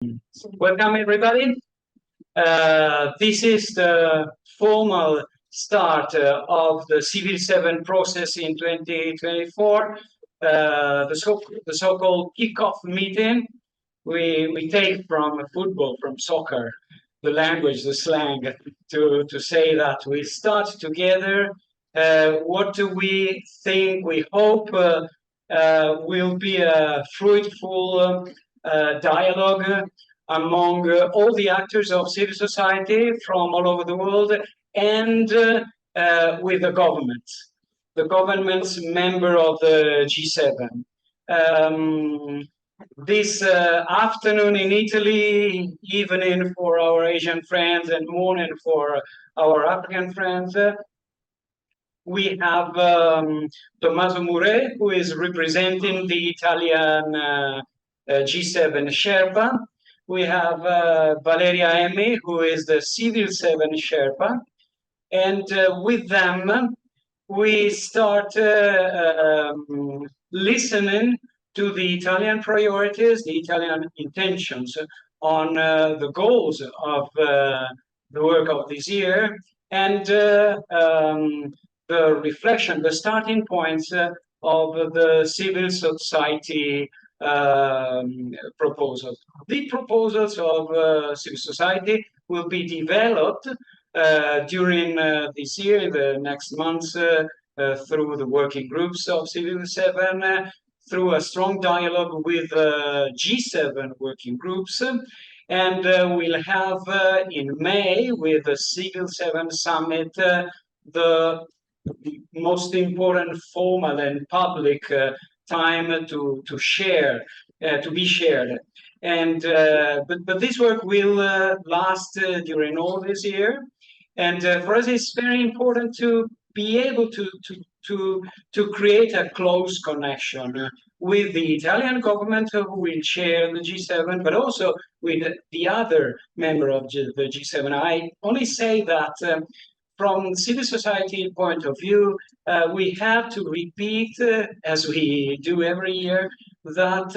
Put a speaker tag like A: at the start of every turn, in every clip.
A: Welcome, everybody. This is the formal start of the Civil 7 process in 2024, the so-called kickoff meeting. We take from football, from soccer, the language, the slang, to say that we start together. What do we think, we hope will be a fruitful dialogue among all the actors of civil society from all over the world and with the government's member of the G7. This afternoon in Italy, evening for our Asian friends and morning for our African friends, we have Tommaso Mure, who is representing the Italian G7 Sherpa. We have Valeria Emmi, who is the Civil 7 Sherpa. And with them, we start listening to the Italian priorities, the Italian intentions on the goals of the work of this year, and the reflection, the starting points of the civil society proposals. The proposals of civil society will be developed during this year, the next months, through the working groups of Civil 7, through a strong dialogue with G7 working groups. And we'll have in May, with the Civil 7 Summit, the most important formal and public time to share, to be shared. And but this work will last during all this year. And for us, it's very important to be able to create a close connection with the Italian government, who will chair the G7, but also with the other member of the G7. I only say that from civil society point of view, we have to repeat, as we do every year, that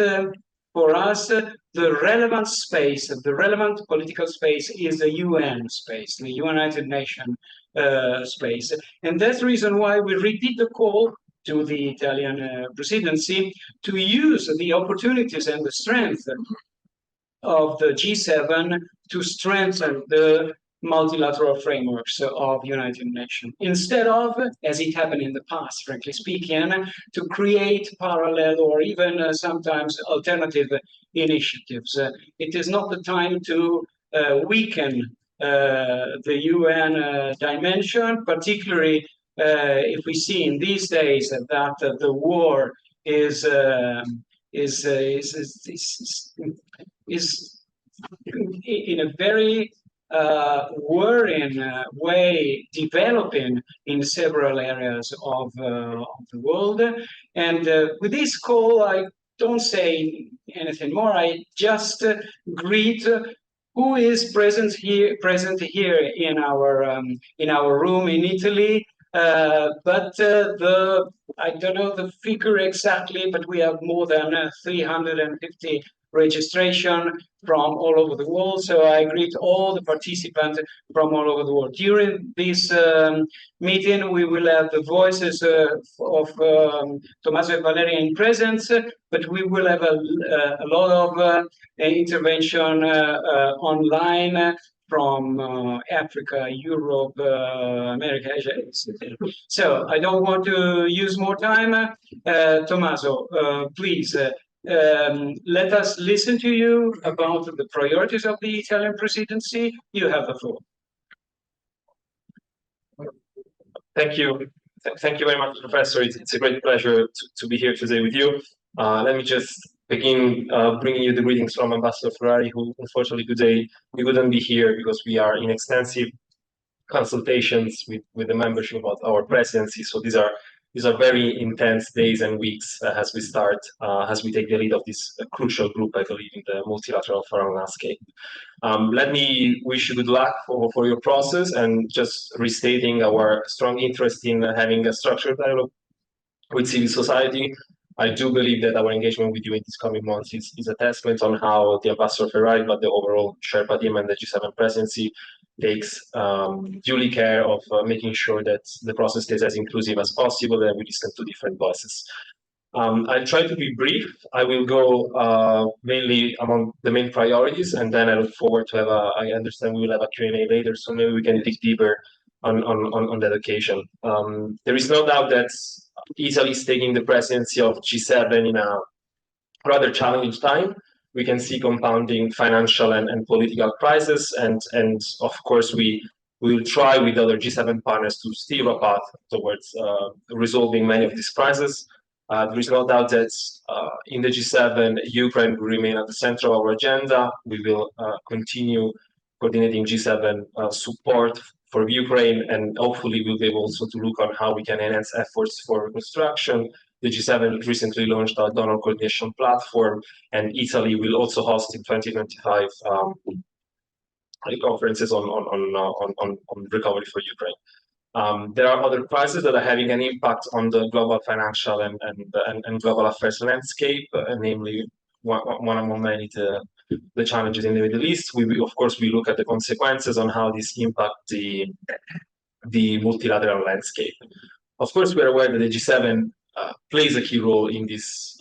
A: for us, the relevant space, the relevant political space is the UN space, the United Nations space. And that's the reason why we repeat the call to the Italian presidency to use the opportunities and the strength of the G7 to strengthen the multilateral frameworks of United Nations, instead of, as it happened in the past, frankly speaking, to create parallel or even sometimes alternative initiatives. It is not the time to weaken the UN dimension, particularly if we see in these days that the war is in a very worrying way developing in several areas of the world. And with this call, I don't say anything more. I just greet who is present here in our room in Italy. But I don't know the figure exactly, but we have more than 350 registration from all over the world. So I greet all the participants from all over the world. During this meeting, we will have the voices of Tommaso and Valeria in presence, but we will have a lot of intervention online from Africa, Europe, America, Asia. So I don't want to use more time. Tommaso, please. Let us listen to you about the priorities of the Italian presidency. You have the floor.
B: Thank you. Thank you very much, Professor. It's a great pleasure to be here today with you. Let me just begin bringing you the greetings from Ambassador Ferrari, who unfortunately today we wouldn't be here because we are in extensive consultations with the membership of our presidency. So these are very intense days and weeks as we start, as we take the lead of this crucial group, I believe, in the multilateral foreign landscape. Let me wish you good luck for your process, and just restating our strong interest in having a structured dialogue with civil society. I do believe that our engagement with you in these coming months is a testament on how the Ambassador Ferrari, but the overall Sherpa team and the G7 presidency takes duly care of making sure that the process stays as inclusive as possible and we listen to different voices. I'll try to be brief. I will go mainly among the main priorities, and then I look forward to I understand we will have a Q&A later, so maybe we can dig deeper on that occasion. There is no doubt that Italy is taking the presidency of G7 in a rather challenging time. We can see compounding financial and political crisis, and of course we will try with other G7 partners to steer a path towards resolving many of these crises. There is no doubt that in the G7, Ukraine will remain at the center of our agenda. We will continue coordinating G7 support for Ukraine, and hopefully we'll be able also to look on how we can enhance efforts for reconstruction. The G7 recently launched a donor coordination platform, and Italy will also host in 2025 conferences on recovery for Ukraine. There are other crises that are having an impact on the global financial and global affairs landscape, namely one among many the challenges in the Middle East. Of course, we look at the consequences on how this impact the multilateral landscape. Of course, we're aware that the G7 plays a key role in this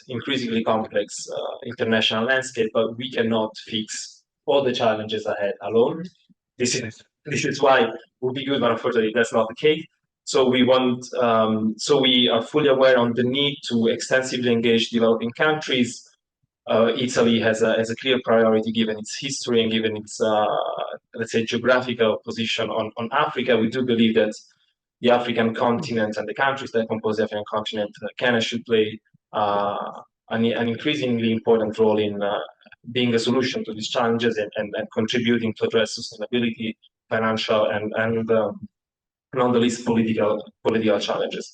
B: increasingly complex international landscape, but we cannot fix all the challenges ahead alone. This is why it would be good, but unfortunately that's not the case. So we are fully aware on the need to extensively engage developing countries. Italy has a clear priority given its history and given its let's say geographical position on Africa. We do believe that the African continent and the countries that compose the African continent can and should play an increasingly important role in being a solution to these challenges and contributing to address sustainability, financial and not the least political challenges.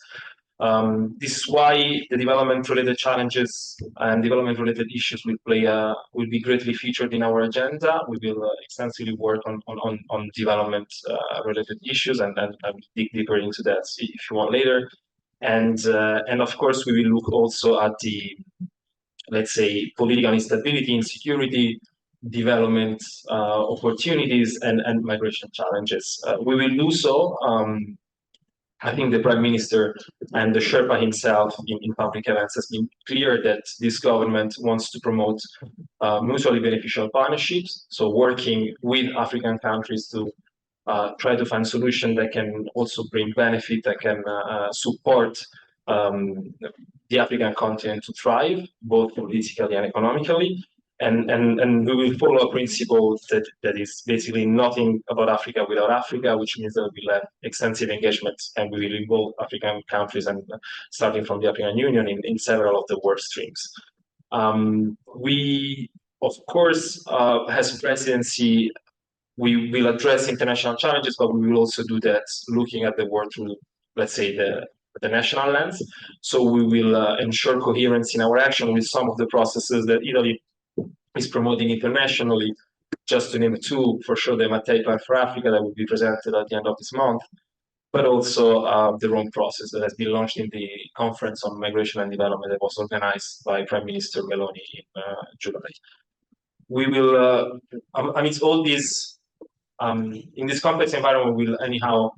B: This is why the development-related challenges and development-related issues will be greatly featured in our agenda. We will extensively work on development-related issues and dig deeper into that if you want later. And of course, we will look also at the, let's say, political instability, insecurity, development opportunities, and migration challenges. We will do so. I think the Prime Minister and the Sherpa himself in public events has been clear that this government wants to promote mutually beneficial partnerships, so working with African countries to try to find solutions that can also bring benefit, that can support the African continent to thrive, both politically and economically. And we will follow a principle that is basically nothing about Africa without Africa, which means that we'll have extensive engagement and we will involve African countries and starting from the African Union in several of the work streams. We, of course, as presidency, we will address international challenges, but we will also do that looking at the world through, let's say, the national lens. So we will ensure coherence in our action with some of the processes that Italy is promoting internationally. Just to name two, for sure, the Mattei Plan for Africa that will be presented at the end of this month, but also the Rome process that has been launched in the Conference on Migration and Development that was organized by Prime Minister Meloni in July. We will, amidst all these, in this complex environment, we will anyhow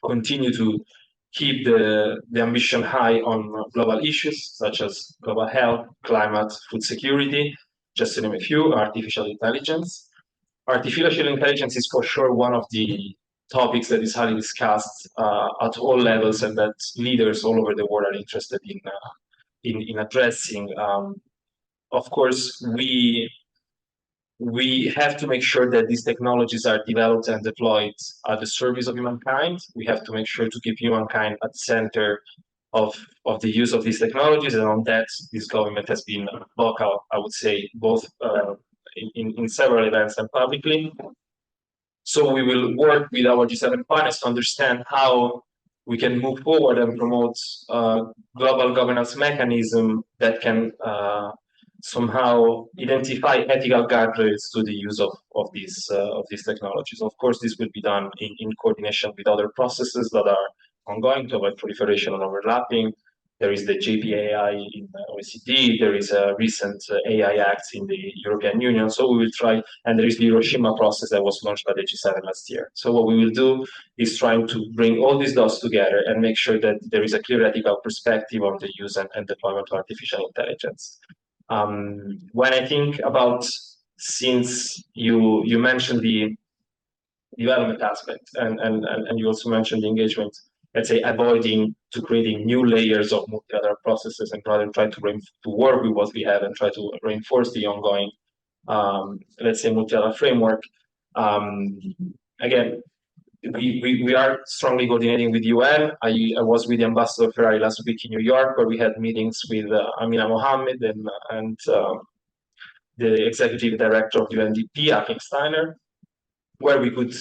B: continue to keep the ambition high on global issues such as global health, climate, food security, just to name a few, artificial intelligence. Artificial intelligence is for sure one of the topics that is highly discussed at all levels and that leaders all over the world are interested in addressing. Of course, we have to make sure that these technologies are developed and deployed at the service of humankind. We have to make sure to keep humankind at the center of the use of these technologies, and on that, this government has been vocal, I would say, both in several events and publicly. So we will work with our G7 partners to understand how we can move forward and promote global governance mechanism that can somehow identify ethical guardrails to the use of these technologies. Of course, this will be done in coordination with other processes that are ongoing to avoid proliferation and overlapping. There is the JPAI in OECD. There is a recent AI Act in the European Union. So we will try, and there is the Hiroshima process that was launched by the G7 last year. So what we will do is trying to bring all these dots together and make sure that there is a clear ethical perspective on the use and deployment of artificial intelligence. When I think about, since you mentioned the development aspect and you also mentioned the engagement, let's say avoiding to creating new layers of multilateral processes and rather try to work with what we have and try to reinforce the ongoing, let's say, multilateral framework. Again, we are strongly coordinating with UN. I was with the Ambassador Ferrari last week in New York, where we had meetings with Amina Mohammed and the executive director of UNDP, Achim Steiner, where we could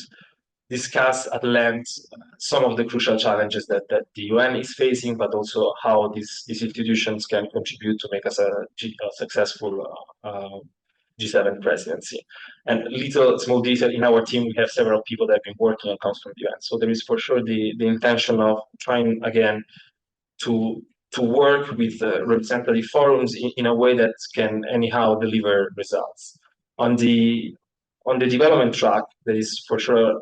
B: discuss at length some of the crucial challenges that the UN is facing, but also how these institutions can contribute to make us a successful G7 presidency. And small detail, in our team, we have several people that have been working on comes from the UN. So there is for sure the intention of trying again to work with representative forums in a way that can anyhow deliver results. On the development track, there is for sure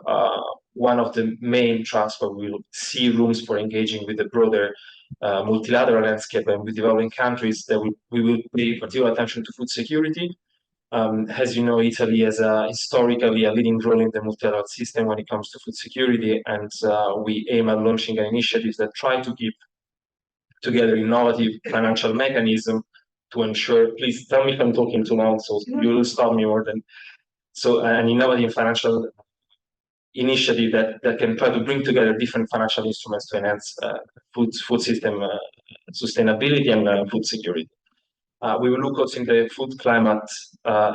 B: one of the main tracks where we will see rooms for engaging with the broader multilateral landscape and with developing countries, that we will pay particular attention to food security. As you know, Italy has historically a leading role in the multilateral system when it comes to food security, and we aim at launching an initiative that try to keep together innovative financial mechanism to ensure, please tell me if I'm talking too long, so you will stop me more than, so an innovative financial initiative that can try to bring together different financial instruments to enhance food system sustainability and food security. We will look also in the food climate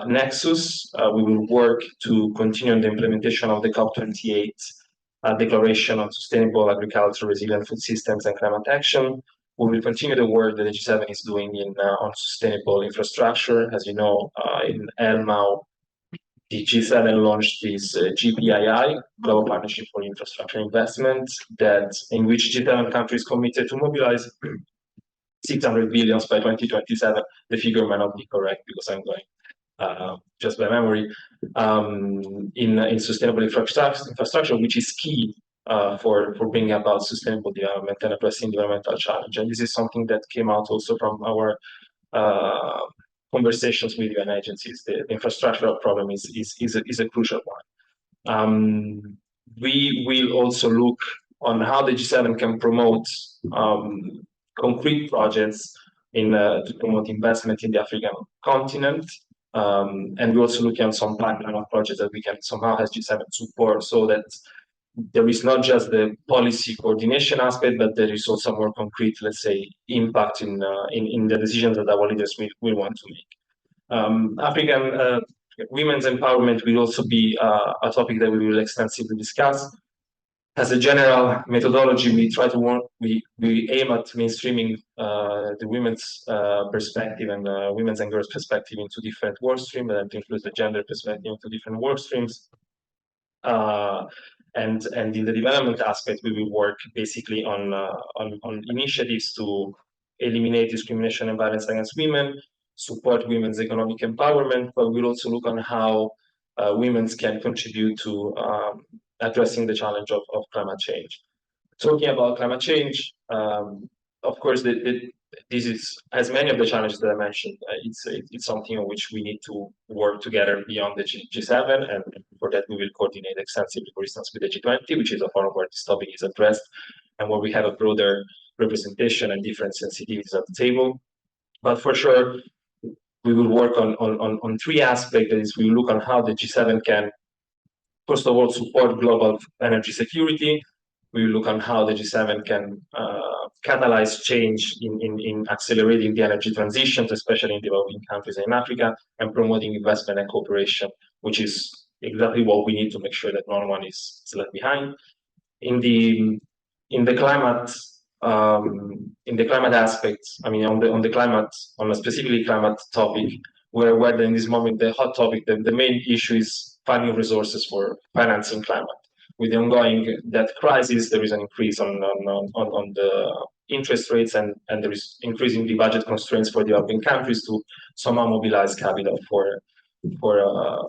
B: nexus. We will work to continue the implementation of the COP28 Declaration on Sustainable Agriculture, Resilient Food Systems and Climate Action. We will continue the work that the G7 is doing on sustainable infrastructure. As you know, in Elmau, the G7 launched this GPII, Global Partnership for Infrastructure Investment, in which G7 countries committed to mobilize 600 billion by 2027. The figure might not be correct because I'm going just by memory, in sustainable infrastructure, which is key for bringing about sustainable development and addressing developmental challenge. And this is something that came out also from our conversations with UN agencies. The infrastructural problem is a crucial one. We will also look on how the G7 can promote concrete projects to promote investment in the African continent. And we're also looking at some pipeline of projects that we can somehow as G7 support, so that there is not just the policy coordination aspect, but there is also more concrete, let's say, impact in the decisions that our leaders will want to make. African women's empowerment will also be a topic that we will extensively discuss. As a general methodology, we try to work, we aim at mainstreaming the women's perspective and women's and girls' perspective into different work streams, and includes the gender perspective into different work streams. And in the development aspect, we will work basically on initiatives to eliminate discrimination and violence against women, support women's economic empowerment, but we'll also look on how women can contribute to addressing the challenge of climate change. Talking about climate change, of course, this is, as many of the challenges that I mentioned, it's something on which we need to work together beyond the G7, and for that we will coordinate extensively, for instance, with the G20, which is a forum where this topic is addressed, and where we have a broader representation and different sensitivities at the table. But for sure, we will work on three aspects. That is, we will look on how the G7 can, first of all, support global energy security. We will look on how the G7 can catalyze change in accelerating the energy transitions, especially in developing countries in Africa, and promoting investment and cooperation, which is exactly what we need to make sure that no one is left behind. In the climate aspects, I mean, on a specifically climate topic, we're aware that in this moment, the hot topic, the main issue is finding resources for financing climate. With the ongoing debt crisis, there is an increase on the interest rates, and there is increasingly budget constraints for developing countries to somehow mobilize capital for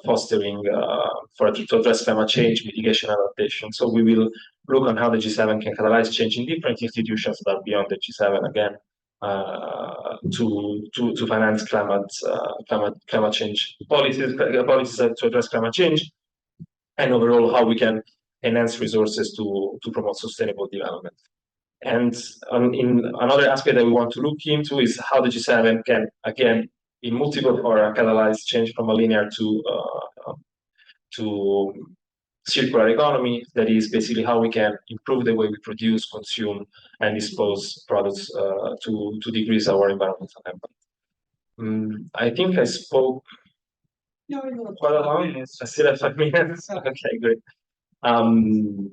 B: fostering to address climate change, mitigation, adaptation. So we will look on how the G7 can catalyze change in different institutions that are beyond the G7 again, to finance climate change policies to address climate change, and overall how we can enhance resources to promote sustainable development. And in another aspect that we want to look into is how the G7 can, again, in multiple fora, catalyze change from a linear to circular economy. That is basically how we can improve the way we produce, consume, and dispose products to decrease our environmental impact. I think I spoke quite a long. I still have 5 minutes. Okay, great. And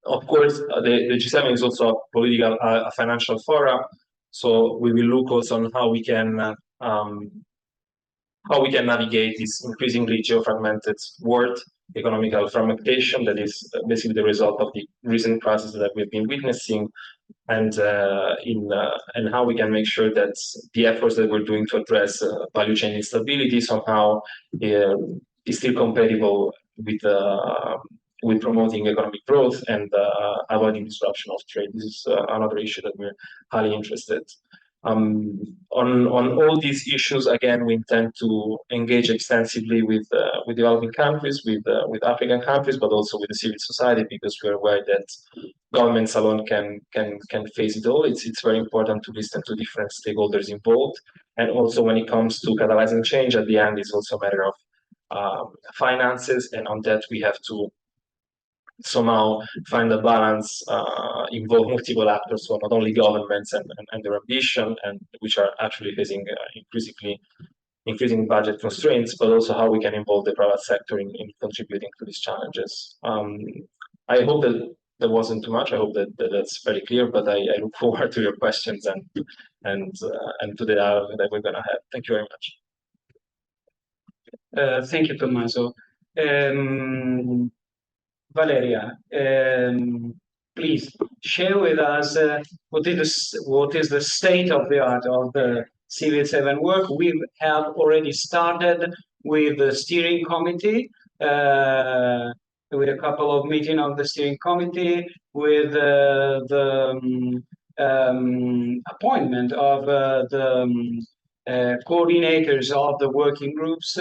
B: of course, the G7 is also a political, a financial forum. So we will look also on how we can navigate this increasingly geo-fragmented world, economical fragmentation that is basically the result of the recent crisis that we've been witnessing, and how we can make sure that the efforts that we're doing to address value chain instability somehow is still compatible with promoting economic growth and avoiding disruption of trade. This is another issue that we're highly interested. On all these issues, again, we intend to engage extensively with developing countries, with African countries, but also with the civil society, because we're aware that governments alone can face it all. It's very important to listen to different stakeholders involved, and also when it comes to catalyzing change, at the end, it's also a matter of finances, and on that we have to somehow find a balance, involve multiple actors, so not only governments and their ambition, and which are actually facing increasing budget constraints, but also how we can involve the private sector in contributing to these challenges. I hope that wasn't too much. I hope that's very clear, but I look forward to your questions and to the dialogue that we're going to have. Thank you very
A: much. Thank you, Tommaso. Valeria, please share with us what is the state of the art of the Civil 7 work. We have already started with the steering committee, with a couple of meetings of the steering committee, with the appointment of the coordinators of the working groups,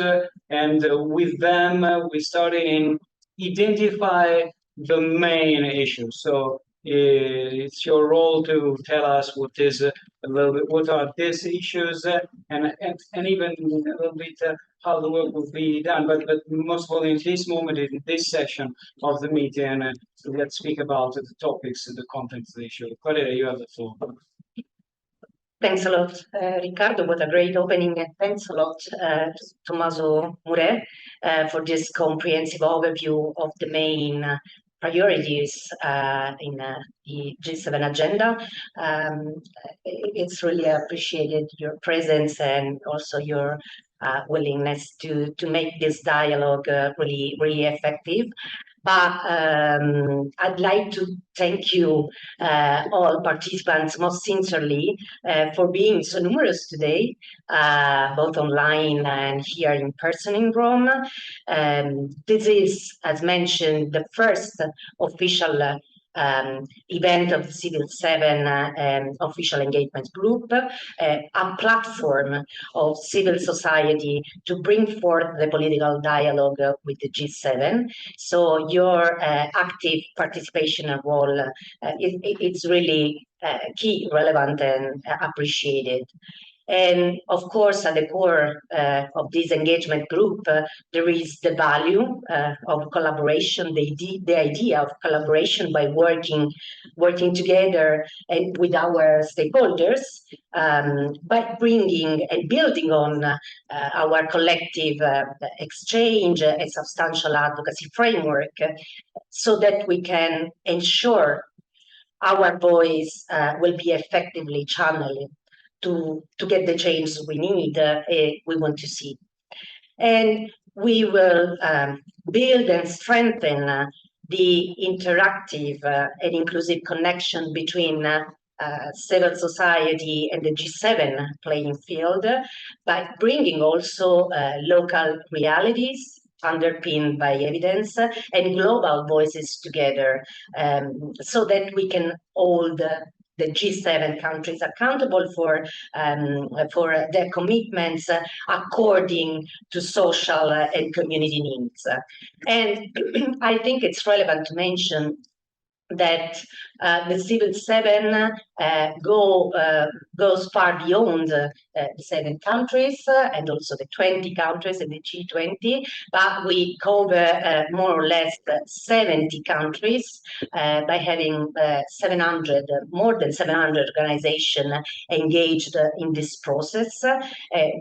A: and with them we started in identify the main issues. So it's your role to tell us what is a little bit, what are these issues, and even a little bit how the work will be done. But most of all, in this moment, in this session of the meeting, let's speak about the topics, the contents of the issue. Valeria, you have the floor.
C: Thanks a lot, Riccardo. What a great opening, and thanks a lot to Tommaso Mure for this comprehensive overview of the main priorities in the G7 agenda. It's really appreciated your presence and also your willingness to make this dialogue really effective. But I'd like to thank you, all participants, most sincerely for being so numerous today, both online and here in person in Rome. This is, as mentioned, the first official event of the Civil 7 official engagement group, a platform of civil society to bring forth the political dialogue with the G7. So your active participation and role, it's really key, relevant, and appreciated. And of course, at the core of this engagement group, there is the value of collaboration, the idea of collaboration by working together and with our stakeholders, by bringing and building on our collective exchange, a substantial advocacy framework, so that we can ensure our voice will be effectively channeled to get the change we need, we want to see. And we will build and strengthen the interactive and inclusive connection between civil society and the G7 playing field by bringing also local realities underpinned by evidence and global voices together, so that we can hold the G7 countries accountable for their commitments according to social and community needs. And I think it's relevant to mention that the Civil 7 goes far beyond the 7 countries and also the 20 countries in the G20, but we cover more or less 70 countries by having more than 700 organizations engaged in this process.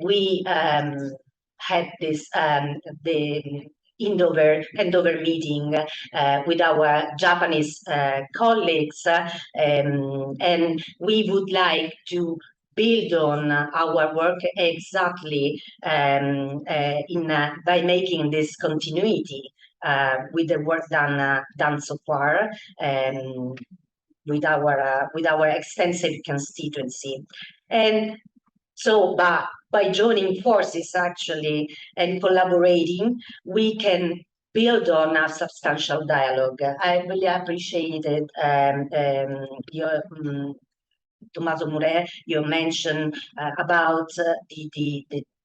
C: We had this the handover meeting with our Japanese colleagues, and we would like to build on our work exactly by making this continuity with the work done so far. With our extensive constituency. And so by joining forces actually and collaborating, we can build on a substantial dialogue. I really appreciated your Tommaso Mure, you mentioned about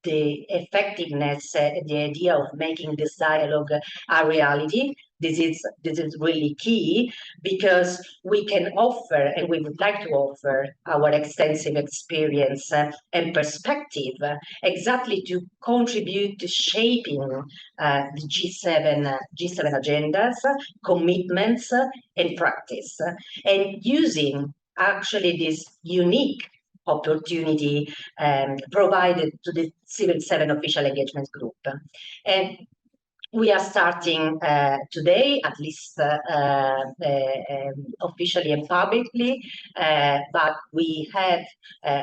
C: the effectiveness, the idea of making this dialogue a reality. This is really key, because we can offer, and we would like to offer, our extensive experience and perspective exactly to contribute to shaping the G7 agendas, commitments, and practice, and using actually this unique opportunity provided to the Civil 7 official engagement group. And we are starting today, at least officially and publicly, but we have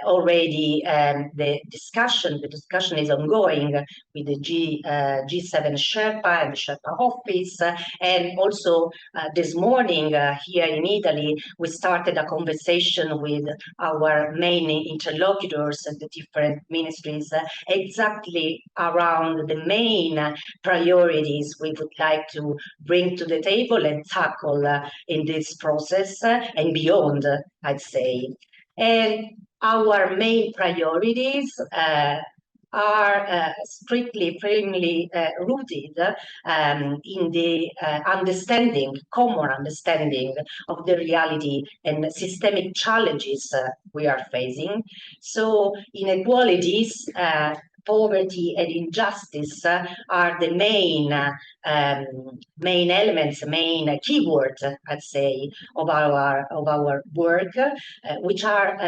C: already the discussion. The discussion is ongoing with the G7 Sherpa and the Sherpa office, and also this morning here in Italy, we started a conversation with our main interlocutors and the different ministries exactly around the main priorities we would like to bring to the table and tackle in this process and beyond, I'd say. And our main priorities are strictly, firmly rooted in the common understanding of the reality and systemic challenges we are facing. So inequalities, poverty and injustice are the main elements, main keywords, I'd say, of our work, which have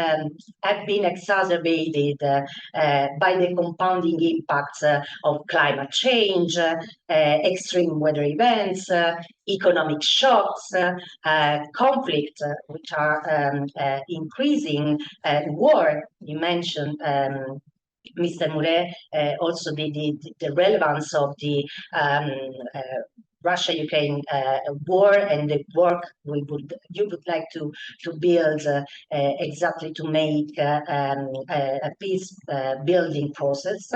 C: been exacerbated by the compounding impacts of climate change, extreme weather events, economic shocks, conflict, which are increasing, war. You mentioned, Mr. Mure, also the relevance of the Russia-Ukraine war and the work you would like to build exactly to make a peace building process,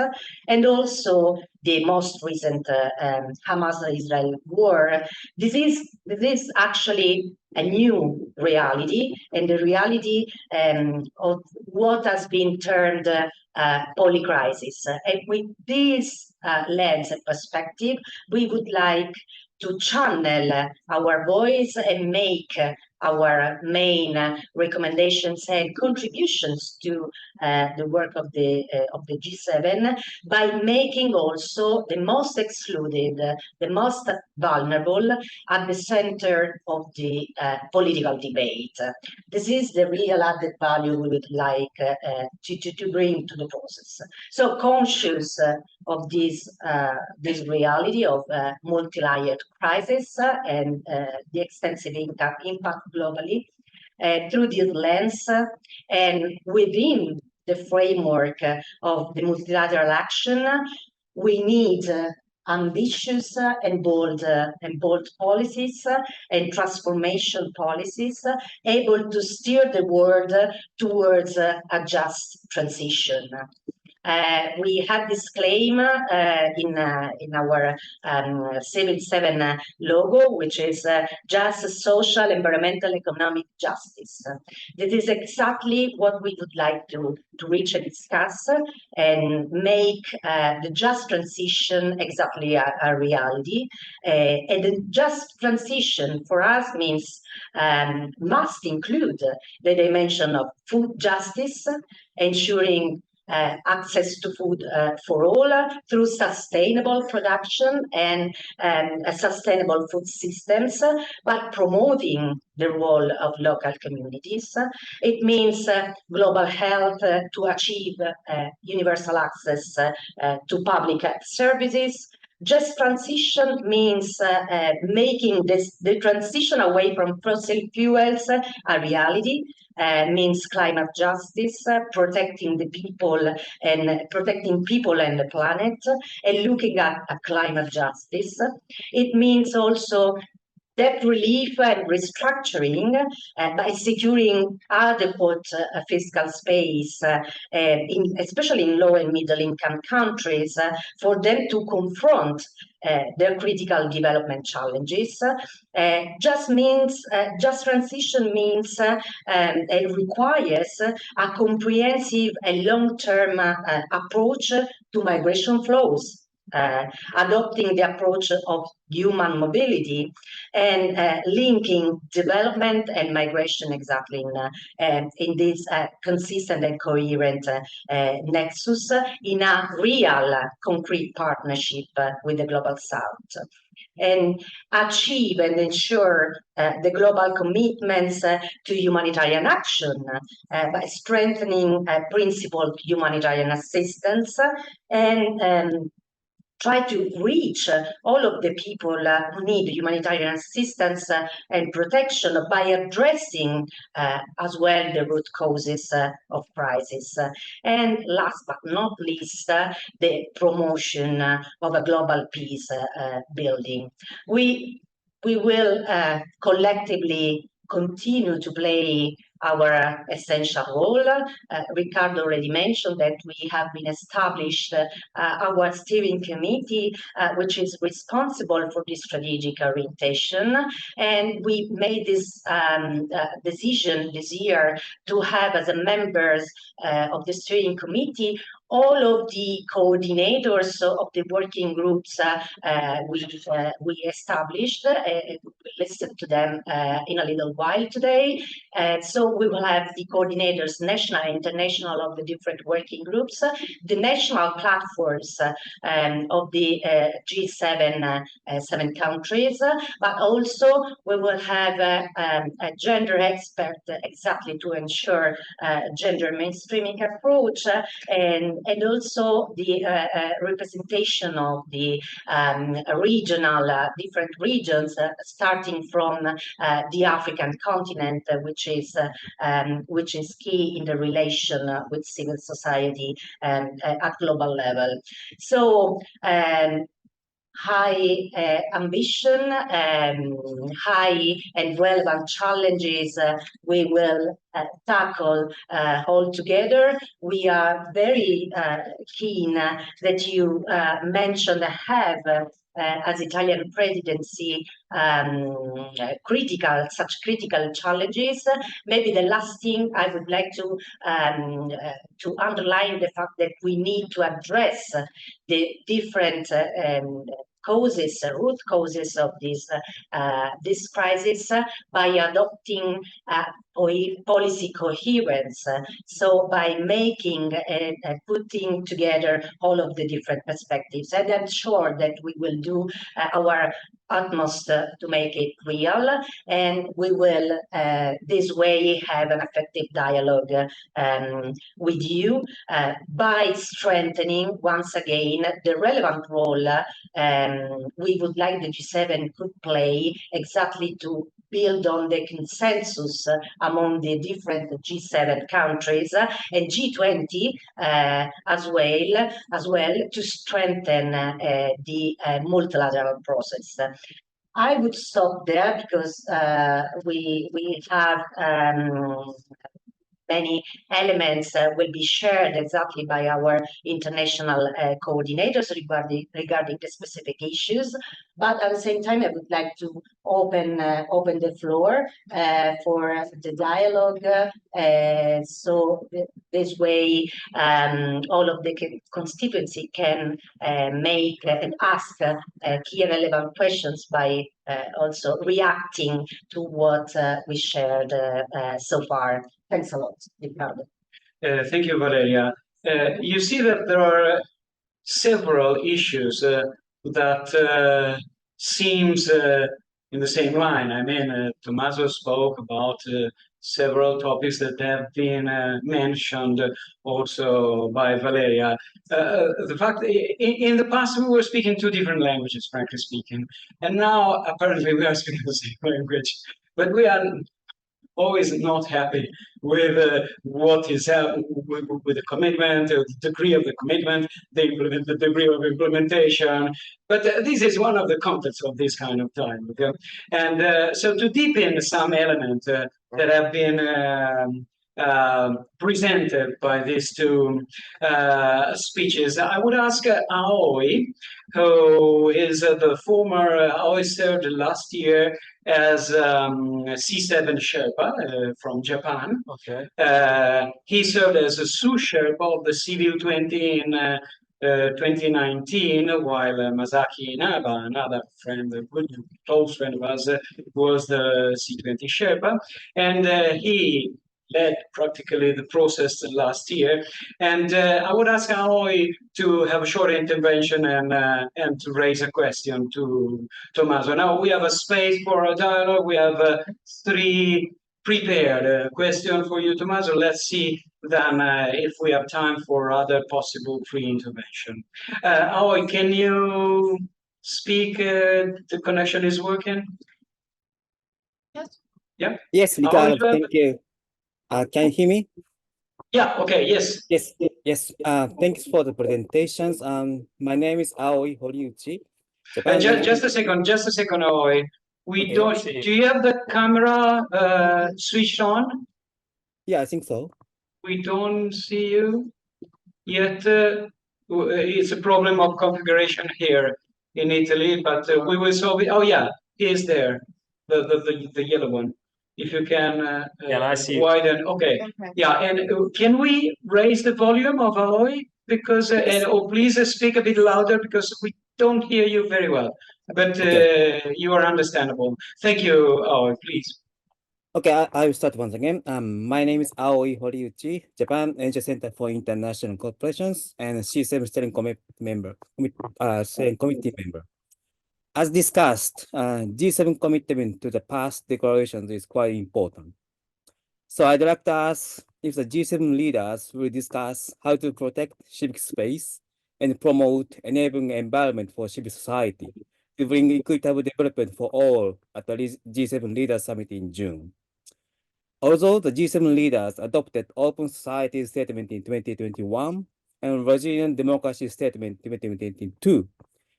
C: and also the most recent Hamas-Israel war. This is actually a new reality, and the reality of what has been termed polycrisis. And with this lens and perspective, we would like to channel our voice and make our main recommendations and contributions to the work of the G7 by making also the most excluded, the most vulnerable at the center of the political debate. This is the real added value we would like to bring to the process. So conscious of this reality of multi-layered crisis and the extensive impact globally, through this lens and within the framework of the multilateral action, we need ambitious and bold policies and transformation policies able to steer the world towards a just transition. We have this claim in our Civil 7 logo, which is just social, environmental, economic justice. This is exactly what we would like to reach and discuss and make the just transition exactly a reality. And the just transition for us means must include the dimension of food justice, ensuring access to food for all through sustainable production and sustainable food systems, but promoting the role of local communities. It means global health to achieve universal access to public services. Just transition means making the transition away from fossil fuels a reality. Means climate justice, protecting people and the planet, and looking at climate justice. It means also debt relief and restructuring by securing adequate fiscal space, especially in low and middle income countries, for them to confront their critical development challenges. Just transition means it requires a comprehensive and long-term approach to migration flows. Adopting the approach of human mobility and linking development and migration exactly in this consistent and coherent nexus in a real concrete partnership with the Global South. And achieve and ensure the global commitments to humanitarian action by strengthening principled humanitarian assistance and try to reach all of the people who need humanitarian assistance and protection by addressing as well the root causes of crisis. And last but not least, the promotion of a global peace building. We will collectively continue to play our essential role. Ricardo already mentioned that we have been established our steering committee, which is responsible for the strategic orientation. And we made this decision this year to have as a members of the steering committee all of the coordinators of the working groups we established. We'll listen to them in a little while today. So we will have the coordinators, national and international, of the different working groups, the national platforms of the G7 7 countries, but also we will have a gender expert exactly to ensure gender mainstreaming approach, and also the representation of the regional different regions, starting from the African continent, which is key in the relation with civil society at global level. So high ambition, high and relevant challenges we will tackle all together. We are very keen that you mentioned have as Italian presidency such critical challenges. Maybe the last thing I would like to underline the fact that we need to address the different root causes of this crisis by adopting policy coherence. So by making and putting together all of the different perspectives, and I'm sure that we will do our utmost to make it real, and we will this way have an effective dialogue with you by strengthening once again the relevant role we would like the G7 could play exactly to build on the consensus among the different G7 countries and G20 as well to strengthen the multilateral process. I would stop there because we have many elements will be shared exactly by our international coordinators regarding the specific issues. But at the same time, I would like to open the floor for the dialogue. So this way, all of the constituency can make and ask key relevant questions by also reacting to what we shared so far. Thanks a lot, Riccardo.
A: Thank you, Valeria. You see that there are several issues that seems in the same line. I mean, Tommaso spoke about several topics that have been mentioned also by Valeria. The fact in the past we were speaking two different languages, frankly speaking, and now apparently we are speaking the same language, but we are always not happy with what is with the commitment, the degree of the commitment, the degree of implementation. But this is one of the contexts of this kind of time. Okay? And so to deepen some elements that have been presented by these two speeches, I would ask Aoi, who is the former, Aoi served last year as C7 Sherpa from Japan. Okay. He served as a sous Sherpa of the CVU20 in 2019, while Masaki Inaba, another friend, a good close friend of ours, was the C20 Sherpa, and he led practically the process last year. And I would ask Aoi to have a short intervention and to raise a question to Tommaso. Now we have a space for a dialogue. We have three prepared questions for you, Tommaso. Let's see then if we have time for other possible pre-intervention. Aoi, can you speak? The connection is working?
D: Yes.
A: Yeah?
D: Yes, Riccardo, thank you. Can you hear me?
A: Yeah, okay, yes.
D: Yes. Thanks for the presentations. My name is Aoi Horiuchi.
A: Just a second, Aoi. We don't. Do you have the camera switched on?
D: Yeah, I think so.
A: We don't see you yet. It's a problem of configuration here in Italy, but we will solve it. Oh yeah, he is there, the yellow one. If you can
B: I see.
A: widen. Okay. Yeah, and can we raise the volume of Aoi? Because
D: Yes.
A: or please speak a bit louder because we don't hear you very well. But you are understandable. Thank you, Aoi, please.
D: Okay, I will start once again. My name is Aoi Horiuchi, Japan Asia Center for International Corporations and C7 Steering Committee member. As discussed, G7 commitment to the past declarations is quite important. So I'd like to ask if the G7 leaders will discuss how to protect civic space and promote enabling environment for civil society to bring equitable development for all at the G7 Leaders Summit in June. Although the G7 leaders adopted Open Society Statement in 2021 and Resilient Democracy Statement in 2022,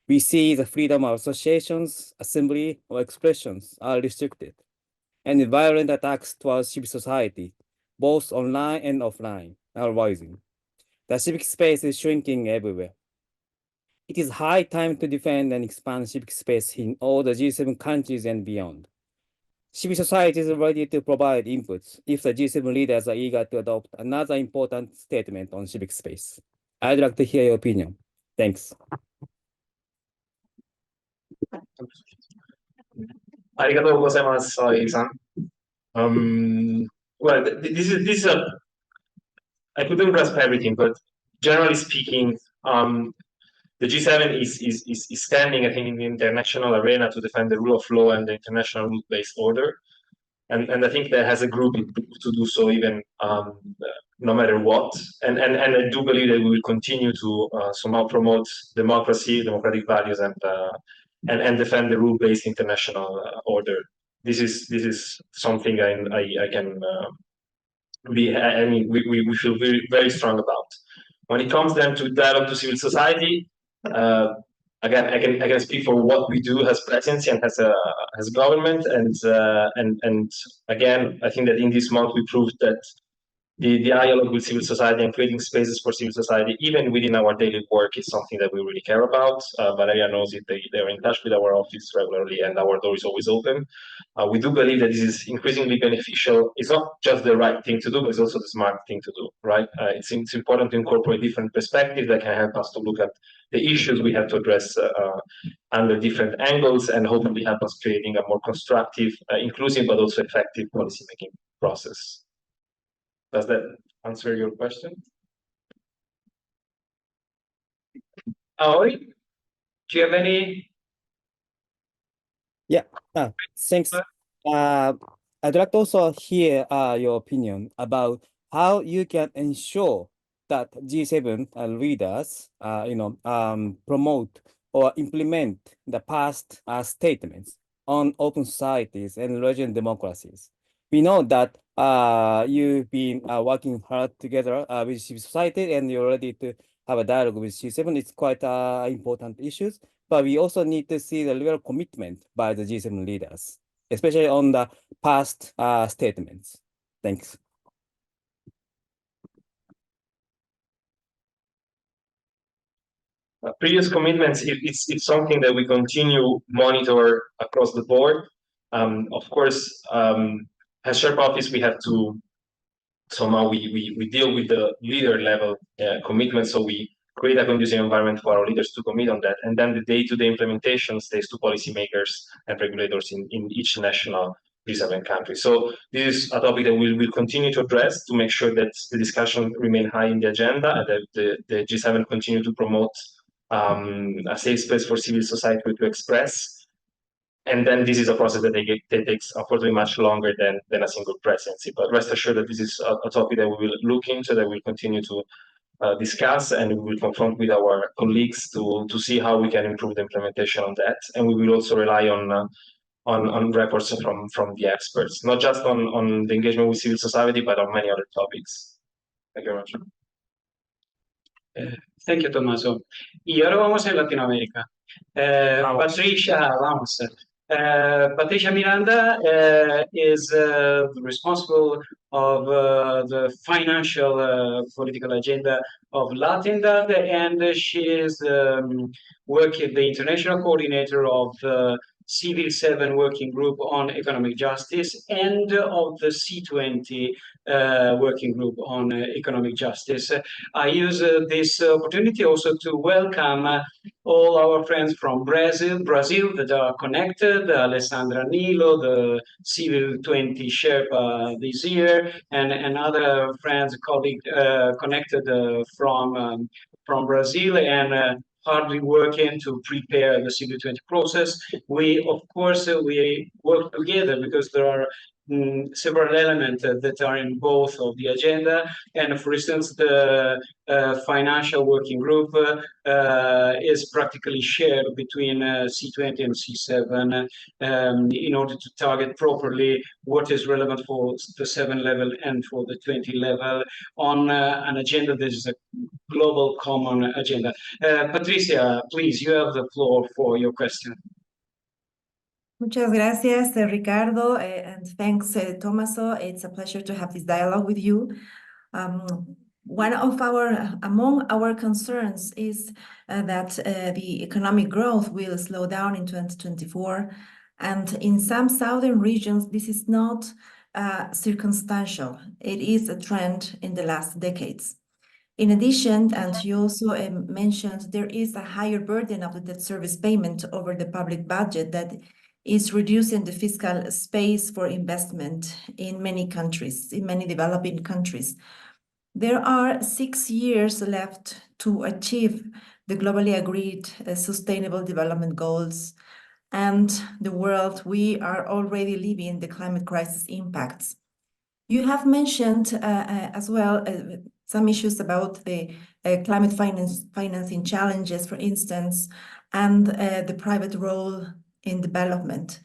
D: we see the freedom of associations, assembly, or expressions are restricted, and violent attacks towards civil society, both online and offline, are rising. The civic space is shrinking everywhere. It is high time to defend and expand civic space in all the G7 countries and beyond. Civil society is ready to provide inputs if the G7 leaders are eager to adopt another important statement on civic space. I'd like to hear your opinion. Thanks.
B: Arigatou gozaimasu, Aoi-san. Well, this is a. I couldn't grasp everything, but generally speaking, the G7 is standing, I think, in the international arena to defend the rule of law and the international rule-based order, and I think that has a group to do so even no matter what. And I do believe that we will continue to somehow promote democracy, democratic values, and defend the rule-based international order. this is something I can we feel very, very strong about. When it comes then to dialogue to civil society, again, I can speak for what we do as presidency and as government, and again, I think that in this month we proved that the dialogue with civil society and creating spaces for civil society, even within our daily work, is something that we really care about. Valeria knows it; they're in touch with our office regularly, and our door is always open. We do believe that this is increasingly beneficial. It's not just the right thing to do, but it's also the smart thing to do, right? It's important to incorporate different perspectives that can help us to look at the issues we have to address under different angles, and hopefully help us creating a more constructive, inclusive, but also effective policymaking process. Does that answer your question?
A: Aoi, do you have any?
D: Thanks. I'd like to also hear your opinion about how you can ensure that G7 leaders, promote or implement the past statements on open societies and regional democracies. We know that you've been working hard together with civil society, and you're ready to have a dialogue with G7. It's quite important issues, but we also need to see the real commitment by the G7 leaders, especially on the past statements. Thanks.
B: Previous commitments, it's something that we continue monitor across the board. Of course, as Sherpa office, we have to somehow we deal with the leader level commitment, so we create a conducive environment for our leaders to commit on that, and then the day-to-day implementation stays to policymakers and regulators in each national G7 country. So this is a topic that we will continue to address to make sure that the discussion remain high in the agenda, and that the G7 continue to promote a safe space for civil society to express. And then this is a process that takes unfortunately much longer than a single presidency. But rest assured that this is a topic that we will look into, that we'll continue to discuss, and we will confront with our colleagues to see how we can improve the implementation on that. And we will also rely on reports from the experts, not just on the engagement with civil society, but on many other topics. Thank you very much.
A: Thank you, Tommaso. Y ahora vamos a Latinoamérica. Patricia Miranda is responsible of the financial political agenda of Latindad, and she is working the international coordinator of the Civil 7 Working Group on Economic Justice and of the C20 Working Group on Economic Justice. I use this opportunity also to welcome all our friends from Brazil that are connected, Alessandra Nilo, the Civil 20 Sherpa this year, and other friends, colleagues connected from Brazil, and hardly working to prepare the Civil 20 process. We, of course, we work together because there are several elements that are in both of the agenda. And for instance, the financial working group is practically shared between C20 and C7 in order to target properly what is relevant for the 7 level and for the 20 level on an agenda that is a global common agenda. Patricia, please, you have the floor for your question.
E: Muchas gracias, Ricardo, and thanks, Tommaso. It's a pleasure to have this dialogue with you. Among our concerns is that the economic growth will slow down in 2024, and in some southern regions, this is not circumstantial. It is a trend in the last decades. In addition, and you also mentioned, there is a higher burden of the debt service payment over the public budget that is reducing the fiscal space for investment in many countries, in many developing countries. There are 6 years left to achieve the globally agreed sustainable development goals, and the world we are already living the climate crisis impacts. You have mentioned as well some issues about the climate financing challenges, for instance, and the private role in development.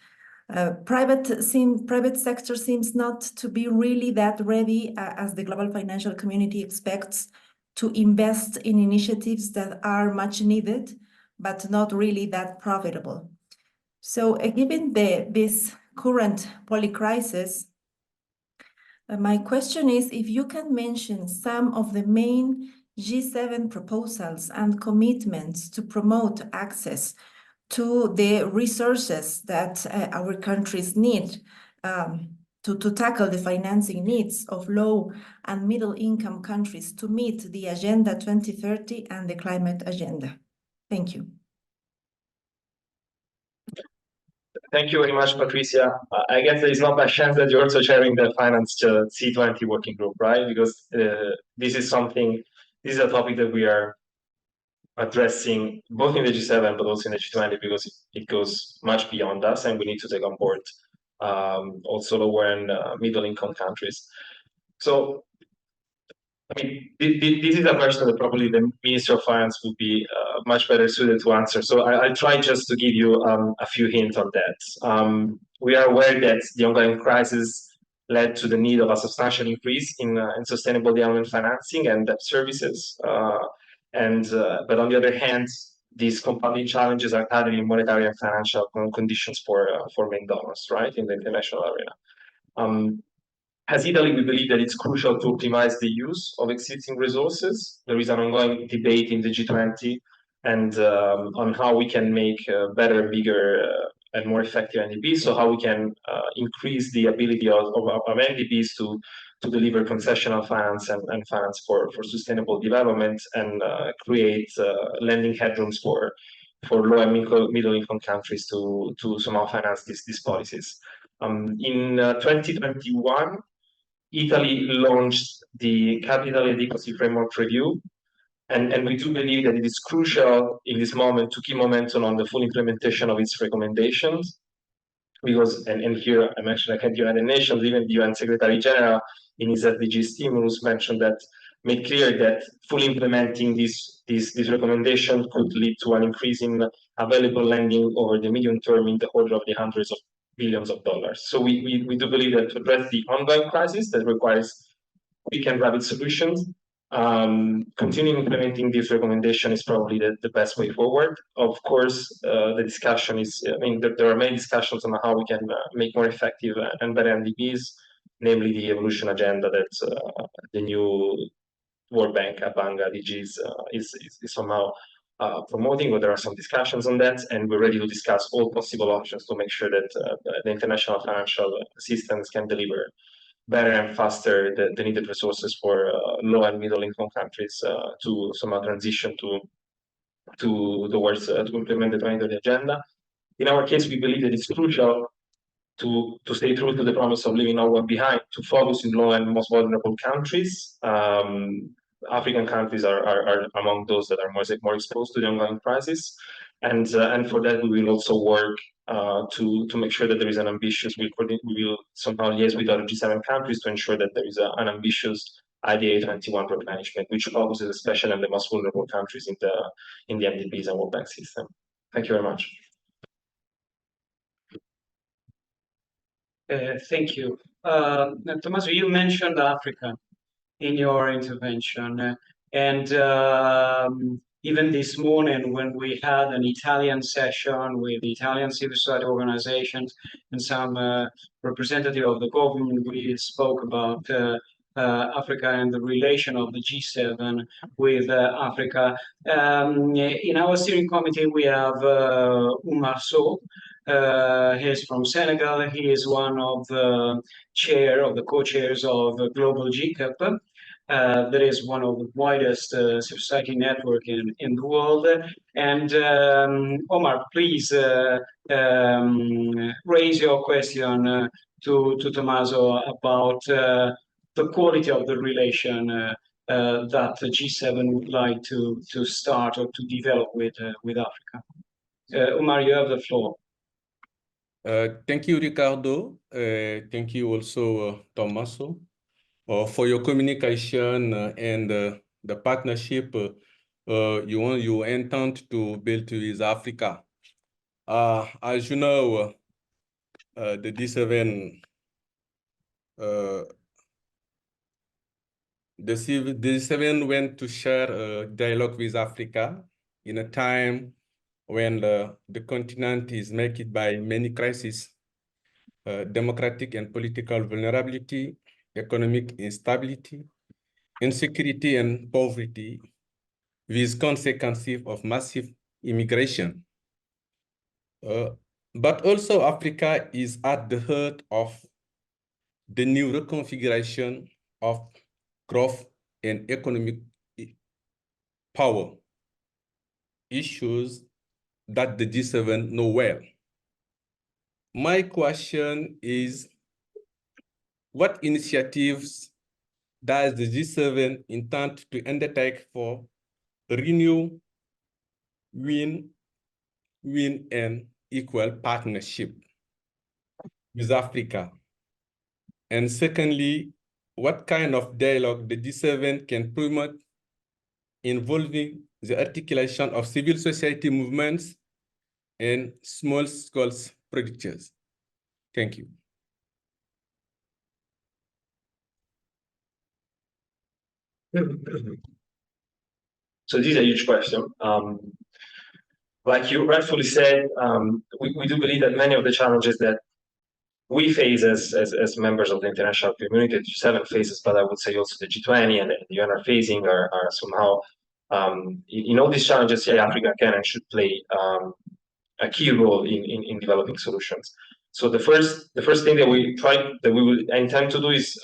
E: Private sector seems not to be really that ready as the global financial community expects to invest in initiatives that are much needed, but not really that profitable. So given this current polycrisis, my question is if you can mention some of the main G7 proposals and commitments to promote access to the resources that our countries need to tackle the financing needs of low and middle income countries to meet the Agenda 2030 and the climate agenda. Thank you.
B: Thank you very much, Patricia. I guess there is not much chance that you're also chairing the Finance C20 working group, right? Because this is a topic that we are addressing both in the G7 but also in the G20 because it goes much beyond us and we need to take on board also lower and middle income countries. So, I mean, this is a question that probably the Minister of Finance would be much better suited to answer. So I'll try just to give you a few hints on that. We are aware that the ongoing crisis led to the need of a substantial increase in sustainable development financing and debt services. But on the other hand, these compounding challenges are carrying monetary and financial conditions for main donors, right, in the international arena. As Italy, we believe that it's crucial to optimize the use of existing resources. There is an ongoing debate in the G20 and on how we can make better, bigger, and more effective NDBs. So how we can increase the ability of NDBs to deliver concessional finance and finance for sustainable development and create lending headrooms for low and middle income countries to somehow finance these policies. In 2021, Italy launched the Capital Adequacy Framework Review, and we do believe that it is crucial in this moment to keep momentum on the full implementation of its recommendations. Because, and here I mentioned like the United Nations, even the UN Secretary General in his SDG stimulus mentioned that, made clear that fully implementing this recommendation could lead to an increase in available lending over the medium term in the order of the hundreds of billions of dollars. So we do believe that to address the ongoing crisis that requires quick and rapid solutions, continuing implementing this recommendation is probably the best way forward. Of course, the discussion is, I mean, there are many discussions on how we can make more effective and better NDBs, namely the evolution agenda that the new World Bank, Abanga, DGs is somehow promoting, but there are some discussions on that, and we're ready to discuss all possible options to make sure that the international financial systems can deliver better and faster the needed resources for low and middle income countries to somehow transition towards to implement the 2030 agenda. In our case, we believe that it's crucial to stay true to the promise of leaving no one behind, to focus in low and most vulnerable countries. African countries are among those that are more exposed to the ongoing crisis, and for that we will also work to make sure that there is an ambitious. We will somehow liaise with other G7 countries to ensure that there is an ambitious IDA 21 road management, which focuses especially on the most vulnerable countries in the NDBs and World Bank system. Thank you very much.
A: Thank you. Tommaso, you mentioned Africa in your intervention, and even this morning when we had an Italian session with Italian civil society organizations and some representative of the government, we spoke about Africa and the relation of the G7 with Africa. In our steering committee, we have Oumar Sow. He's from Senegal. He is one of the co-chairs of Global GCAP. That is one of the widest civil society network in the world. And Omar, please raise your question to Tommaso about the quality of the relation that the G7 would like to start or to develop with Africa. Omar, you have the floor.
F: Thank you, Ricardo. Thank you also, Tommaso, for your communication and the partnership you intend to build with Africa. As you know, the G7 the G7 went to share a dialogue with Africa in a time when the continent is marked by many crises, democratic and political vulnerability, economic instability, insecurity and poverty, with consequences of massive immigration. But also Africa is at the heart of the new reconfiguration of growth and economic power, issues that the G7 know well. My question is, what initiatives does the G7 intend to undertake for renew win-win and equal partnership with Africa? And secondly, what kind of dialogue the G7 can promote involving the articulation of civil society movements and small-scale producers? Thank you.
B: So this is a huge question. Like you rightfully said, we do believe that many of the challenges that we face as members of the international community, the G7 faces, but I would say also the G20 and the UN are facing are somehow, in all these challenges, Africa can and should play a key role in developing solutions. So the first thing that we will intend to do is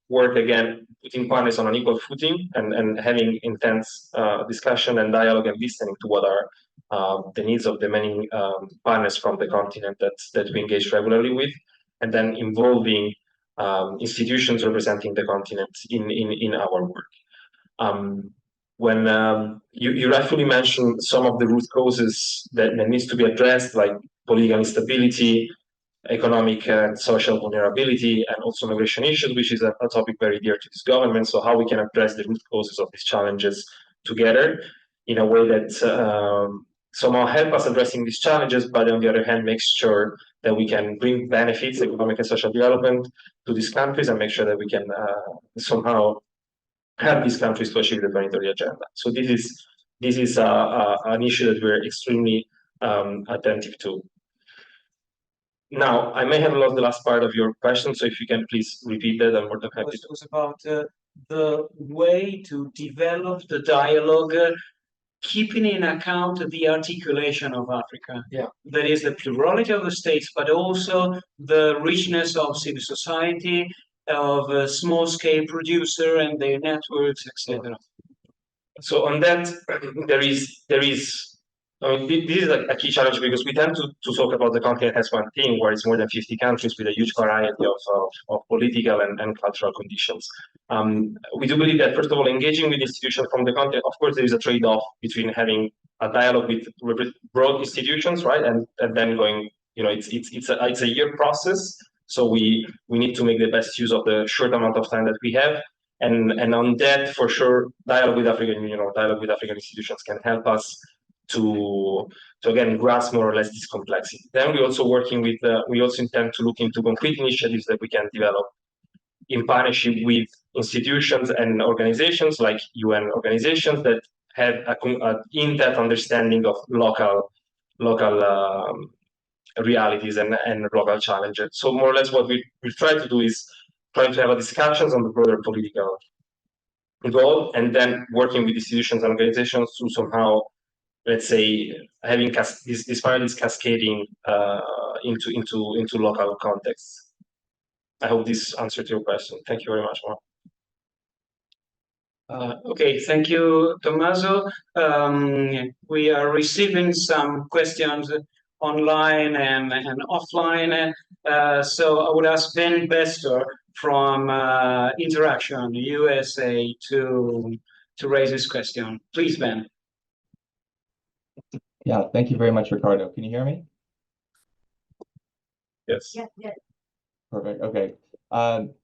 B: work again, putting partners on an equal footing and having intense discussion and dialogue and listening to what are the needs of the many partners from the continent that we engage regularly with, and then involving institutions representing the continent in our work. When you rightfully mentioned some of the root causes that needs to be addressed, like political instability, economic and social vulnerability, and also migration issues, which is a topic very dear to this government. So how we can address the root causes of these challenges together in a way that somehow help us addressing these challenges, but on the other hand, makes sure that we can bring benefits, economic and social development to these countries, and make sure that we can somehow help these countries to achieve the planetary agenda. So this is an issue that we're extremely attentive to. Now, I may have lost the last part of your question, so if you can please repeat that, I'm more than happy to.
A: It was about the way to develop the dialogue, keeping in account the articulation of Africa.
B: Yeah.
A: That is the plurality of the states, but also the richness of civil society, of a small-scale producer and their networks, etc.
B: So on that, there is. I mean, this is a key challenge because we tend to talk about the continent as one thing, where it's more than 50 countries with a huge variety of political and cultural conditions. We do believe that, first of all, engaging with institutions from the continent, of course, there is a trade-off between having a dialogue with broad institutions, right, and then going, it's a year process. So we need to make the best use of the short amount of time that we have. And on that, for sure, dialogue with African institutions can help us to again grasp more or less this complexity. Then we're also working with, we also intend to look into concrete initiatives that we can develop in partnership with institutions and organizations like UN organizations that have an in-depth understanding of local realities and local challenges. So more or less what we try to do is trying to have discussions on the broader political goal, and then working with institutions and organizations to somehow, let's say, having this cascading into local contexts. I hope this answered your question. Thank you very much, Mark.
A: Okay, thank you, Tommaso. We are receiving some questions online and offline. So I would ask Ben Bester from Interaction USA to raise this question. Please, Ben.
G: Yeah, thank you very much, Ricardo. Can you hear me?
B: Yes.
C: Yeah.
G: Perfect. Okay.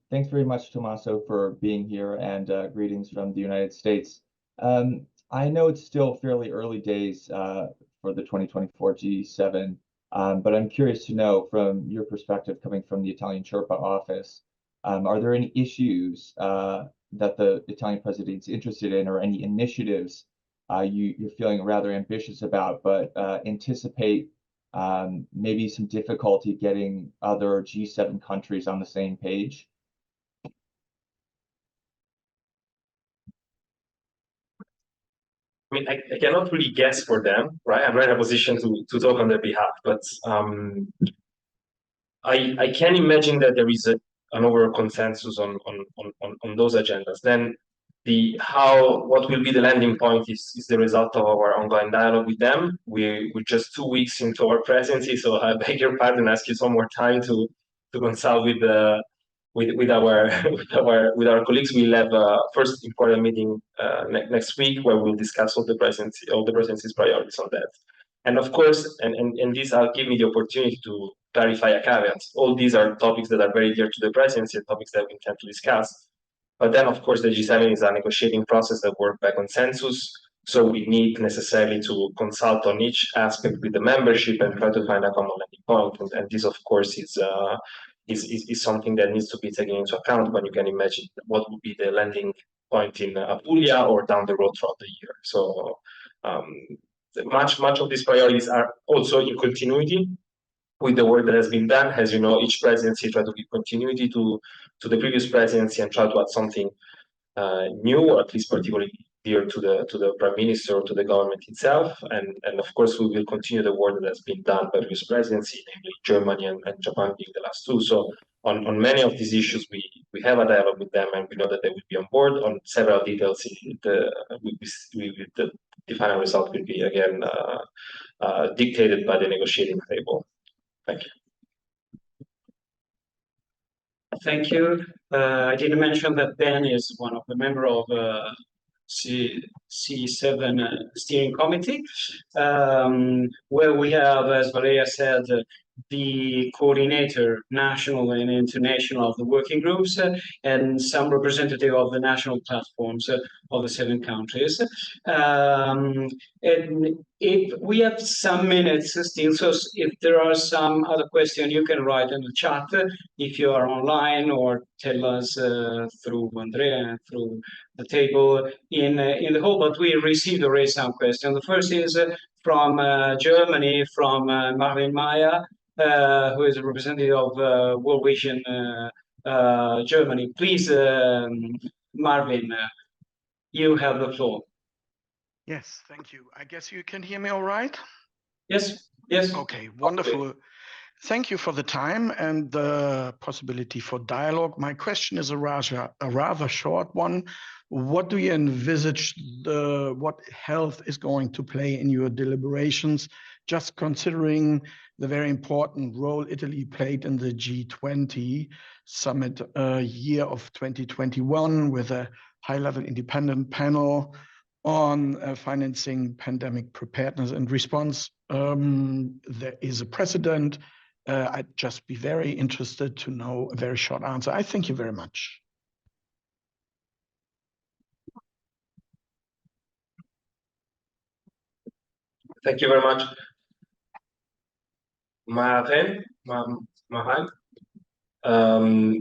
G: Thanks very much, Tommaso, for being here, and greetings from the United States. I know it's still fairly early days for the 2024 G7, But I'm curious to know from your perspective, coming from the Italian Sherpa office, are there any issues that the Italian president is interested in, or any initiatives you're feeling rather ambitious about, but anticipate maybe some difficulty getting other G7 countries on the same page?
B: I mean, I cannot really guess for them, right? I'm not in a position to talk on their behalf, but I can imagine that there is an overall consensus on those agendas. Then what will be the landing point is the result of our ongoing dialogue with them. We're just 2 weeks into our presidency, so I beg your pardon, ask you some more time to consult with our colleagues. We'll have a first important meeting next week where we'll discuss all the presidency's priorities on that. And of course, and this will give me the opportunity to clarify a caveat. All these are topics that are very dear to the presidency, topics that we intend to discuss. But then, of course, the G7 is a negotiating process that works by consensus. So we need necessarily to consult on each aspect with the membership and try to find a common landing point. And this, of course, is something that needs to be taken into account when you can imagine what would be the landing point in Apulia or down the road throughout the year. So much of these priorities are also in continuity with the work that has been done. As you know, each presidency tried to give continuity to the previous presidency and try to add something new, or at least particularly dear to the prime minister or to the government itself. And of course, we will continue the work that has been done by the previous presidency, namely Germany and Japan being the last two. So on many of these issues, we have a dialogue with them, and we know that they will be on board. On several details, the final result will be again dictated by the negotiating table. Thank you.
A: Thank you. I didn't mention that Ben is one of the members of C7 steering committee, where we have, as Valeria said, the coordinator, national and international, of the working groups, and some representative of the national platforms of the 7 countries. And if we have some minutes still, so if there are some other questions, you can write in the chat if you are online, or tell us through Andrea, through the table in the hall. But we received already some questions. The first is from Germany, from Marvin Maya, who is a representative of World Vision Germany. Please, Marvin, you have the floor.
H: Yes, thank you. I guess you can hear me all right?
A: Yes, yes.
H: Okay, wonderful. Thank you for the time and the possibility for dialogue. My question is a rather short one. What do you envisage what health is going to play in your deliberations, just considering the very important role Italy played in the G20 summit year of 2021 with a high-level independent panel on financing pandemic preparedness and response? There is a precedent. I'd just be very interested to know a very short answer. I thank you very much.
B: Thank you very much. Mahan. On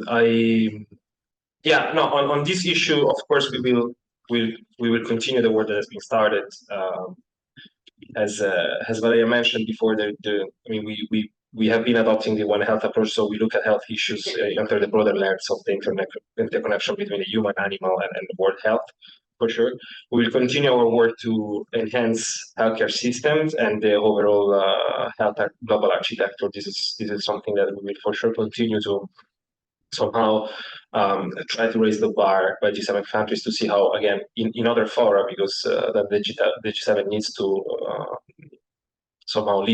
B: this issue, of course, we will continue the work that has been started. As Valeria mentioned before, we have been adopting the One Health approach, so we look at health issues under the broader lens of the interconnection between the human, animal, and the world health, for sure. We will continue our work to enhance healthcare systems and the overall health global architecture. This is something that we will for sure continue to somehow try to raise the bar by G7 countries to see how, again, in other fora, because that the G7 needs to somehow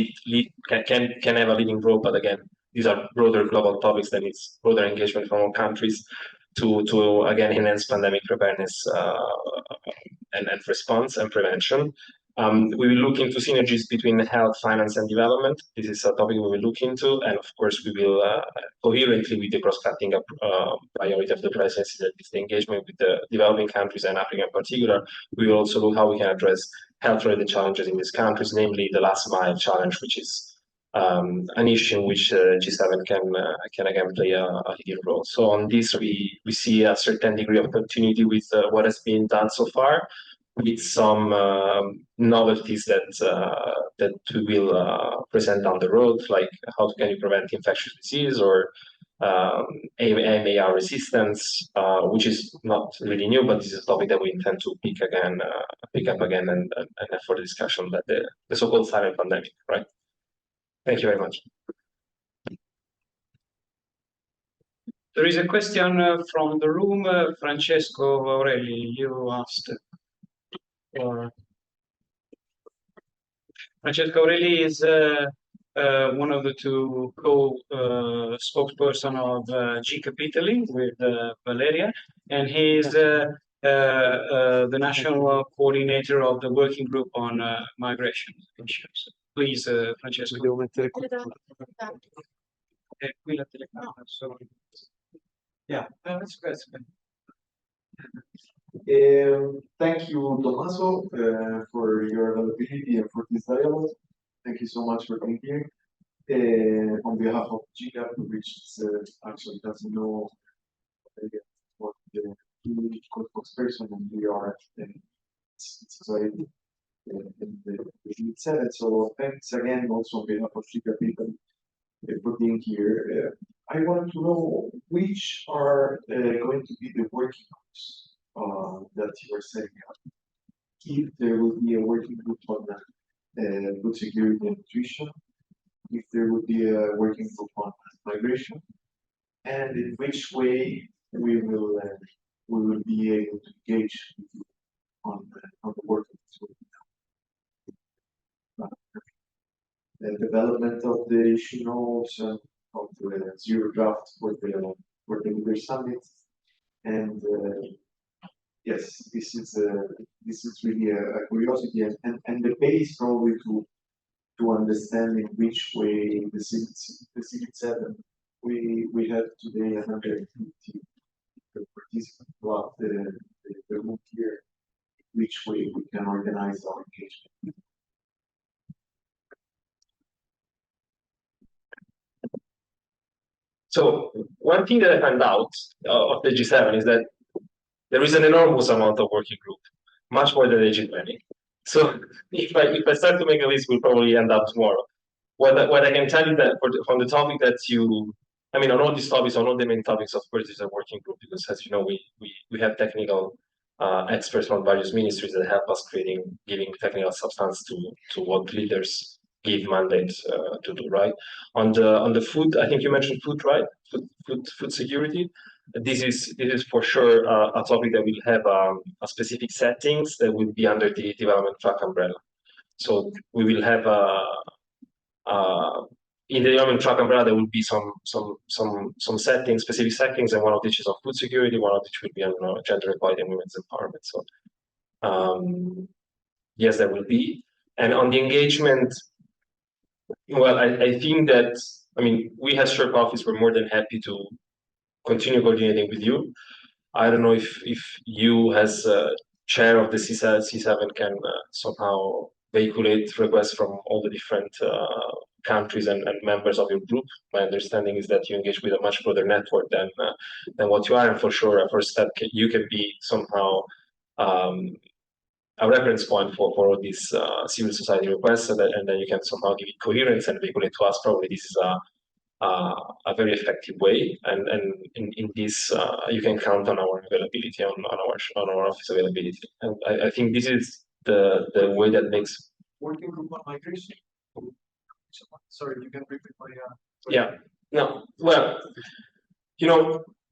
B: can have a leading role. But again, these are broader global topics that needs broader engagement from all countries to again enhance pandemic preparedness and response and prevention. We will look into synergies between health, finance, and development. This is a topic we will look into, and of course, we will coherently with the cross-cutting priority of the presidency, that is the engagement with the developing countries and Africa in particular. We will also look how we can address health-related challenges in these countries, namely the last mile challenge, which is an issue in which G7 can again play a leading role. So on this, we see a certain degree of continuity with what has been done so far, with some novelties that we will present down the road, like how can you prevent infectious disease or AMR resistance, which is not really new, but this is a topic that we intend to pick up again and for the discussion that the so-called silent pandemic, right? Thank you very much.
A: There is a question from the room. Francesco Aureli, you asked. Francesco Aureli is one of the two spokesperson of GCAP Italy with Valeria, and he is the national coordinator of the working group on migration issues. Please, Francesco. Yeah, that's good.
I: Thank you, Tommaso, for your availability and for this dialogue. Thank you so much for being here. On behalf of GCAP, which actually doesn't know what the spokesperson and we are in society in the G7. So thanks again also on behalf of GCAP for being here. I want to know which are going to be the working groups that you are setting up. If there will be a working group on food security and nutrition, if there will be a working group on migration, and in which way we will be able to engage with you on the working groups. The development of the issue notes of the zero draft for the Leader Summit, and yes, this is really a curiosity and the base probably to understand in which way the G7 we have today 150 participants throughout the room here, which way we can organize our engagement.
B: So one thing that I found out of the G7 is that there is an enormous amount of working group, much more than the G20. So if I start to make a list, we'll probably end up tomorrow. What I can tell you that from the topic that on all these topics, on all the main topics, of course, is a working group, because as you know, we have technical experts from various ministries that help us giving technical substance to what leaders give mandate to do, right? On the food, I think you mentioned food, right? Food security. This is for sure a topic that will have a specific settings that will be under the development track umbrella. So we will have in the development track umbrella there will be some settings, specific settings, and one of which is on food security, one of which will be on gender equality and women's empowerment. So yes, there will be. And on the engagement, well, I think that, we as Sherpa Office, we're more than happy to continue coordinating with you. I don't know if you, as chair of the C7, can somehow vehiculate requests from all the different countries and members of your group. My understanding is that you engage with a much broader network than what you are, and for sure, a first step, you can be somehow a reference point for all these civil society requests, and then you can somehow give it coherence and vehiculate to us. Probably this is a very effective way, and in this you can count on our availability, on our office availability, and I think this is the way that makes
I: working group on migration. Sorry, you can repeat my.
B: Yeah. No. Well,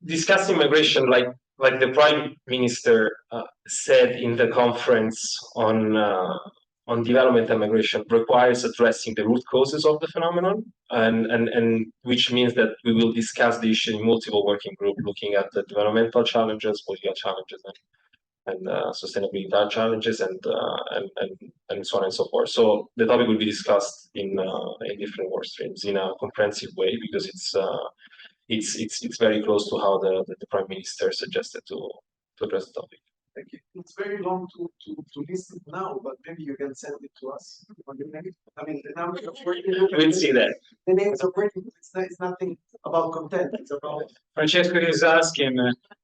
B: discussing migration, like the Prime Minister said in the conference on development and migration, requires addressing the root causes of the phenomenon, and which means that we will discuss the issue in multiple working groups, looking at the developmental challenges, political challenges, and sustainability challenges, and so on and so forth. So the topic will be discussed in different work streams in a comprehensive way, because it's very close to how the Prime Minister suggested to address the topic.
I: Thank you. It's very long to listen now, but maybe you can send it to us. On the next, I mean, the number of working groups.
B: We'll see that.
I: The names of working groups. It's nothing about content. It's about.
A: Francesco is asking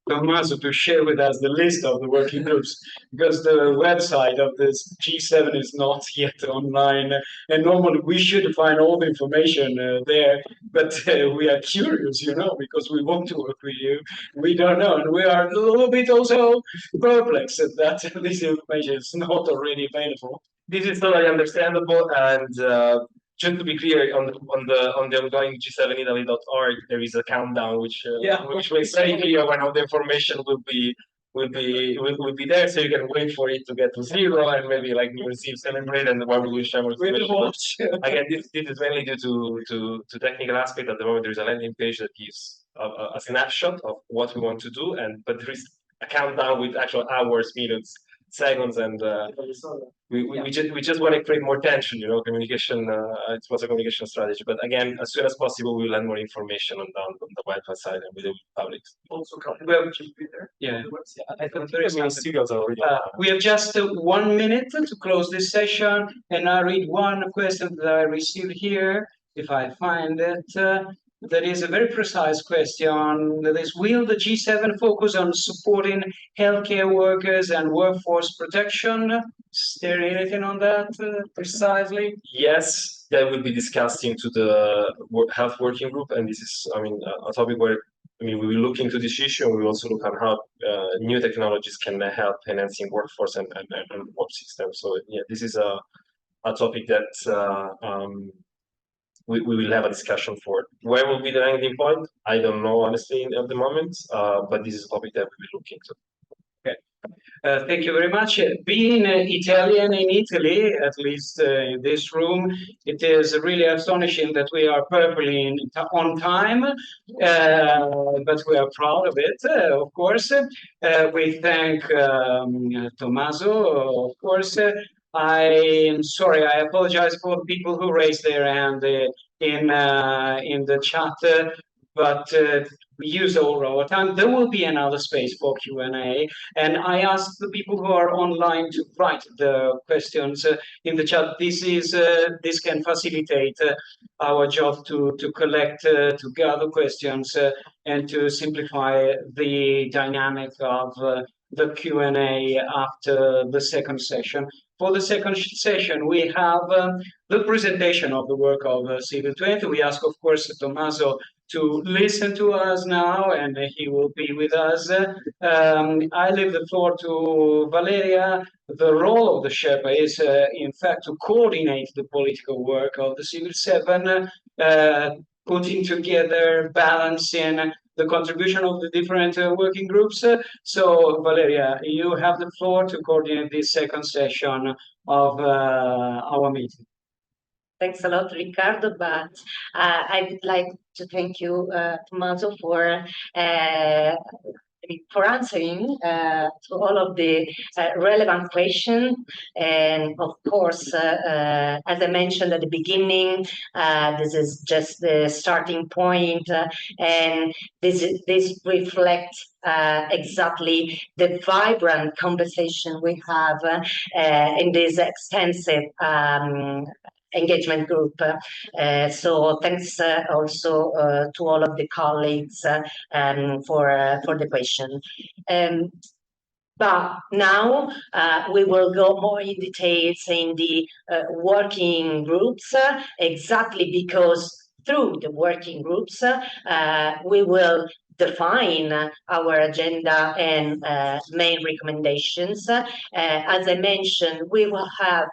A: Tommaso to share with us the list of the working groups because the website of this G7 is not yet online, and normally we should find all the information there, but we are curious, because we want to work with you. We don't know, and we are a little bit also perplexed that this information is not already available.
B: This is totally understandable, and just to be clear, on the ongoing G7Italy.org, there is a countdown which makes very clear when all the information will be there, so you can wait for it to get to 0 and maybe like New Year's Eve celebrate, and when we will share more information. Again, this is mainly due to technical aspect. At the moment, there is a landing page that gives a snapshot of what we want to do, but there is a countdown with actual hours, minutes, seconds, and we just want to create more tension, communication. It was a communication strategy, but again, as soon as possible, we will add more information on the website side, and we will public.
I: Also,
A: Yeah.
B: I think there is materials already.
A: We have just 1 minute to close this session, and I read one question that I received here, if I find it. That is a very precise question. That is, will the G7 focus on supporting healthcare workers and workforce protection? Is there anything on that precisely?
B: Yes, that will be discussed into the health working group, and this is, a topic where we will look into this issue, and we will also look at how new technologies can help enhancing workforce and work systems. So yeah, this is a topic that we will have a discussion for. Where will be the landing point? I don't know, honestly, at the moment, but this is a topic that we will look into.
A: Okay. Thank you very much. Being Italian in Italy, at least in this room, it is really astonishing that we are perfectly on time, but we are proud of it, of course. We thank Tommaso, of course. I am sorry, I apologize for the people who raised their hand in the chat, but we use all our time. There will be another space for Q&A, and I ask the people who are online to write the questions in the chat. This can facilitate our job to collect, to gather questions, and to simplify the dynamic of the Q&A after the second session. For the second session, we have the presentation of the work of Civil 20. We ask, of course, Tommaso to listen to us now, and he will be with us. I leave the floor to Valeria. The role of the Sherpa is, in fact, to coordinate the political work of the Civil 7, putting together, balancing the contribution of the different working groups. So, Valeria, you have the floor to coordinate this second session of our meeting.
C: Thanks a lot, Riccardo, but I would like to thank you, Tommaso, for answering to all of the relevant questions. And of course, as I mentioned at the beginning, this is just the starting point, and this reflects exactly the vibrant conversation we have in this extensive engagement group. So thanks also to all of the colleagues for the question. But now we will go more in details in the working groups, exactly because through the working groups, we will define our agenda and main recommendations. As I mentioned, we will have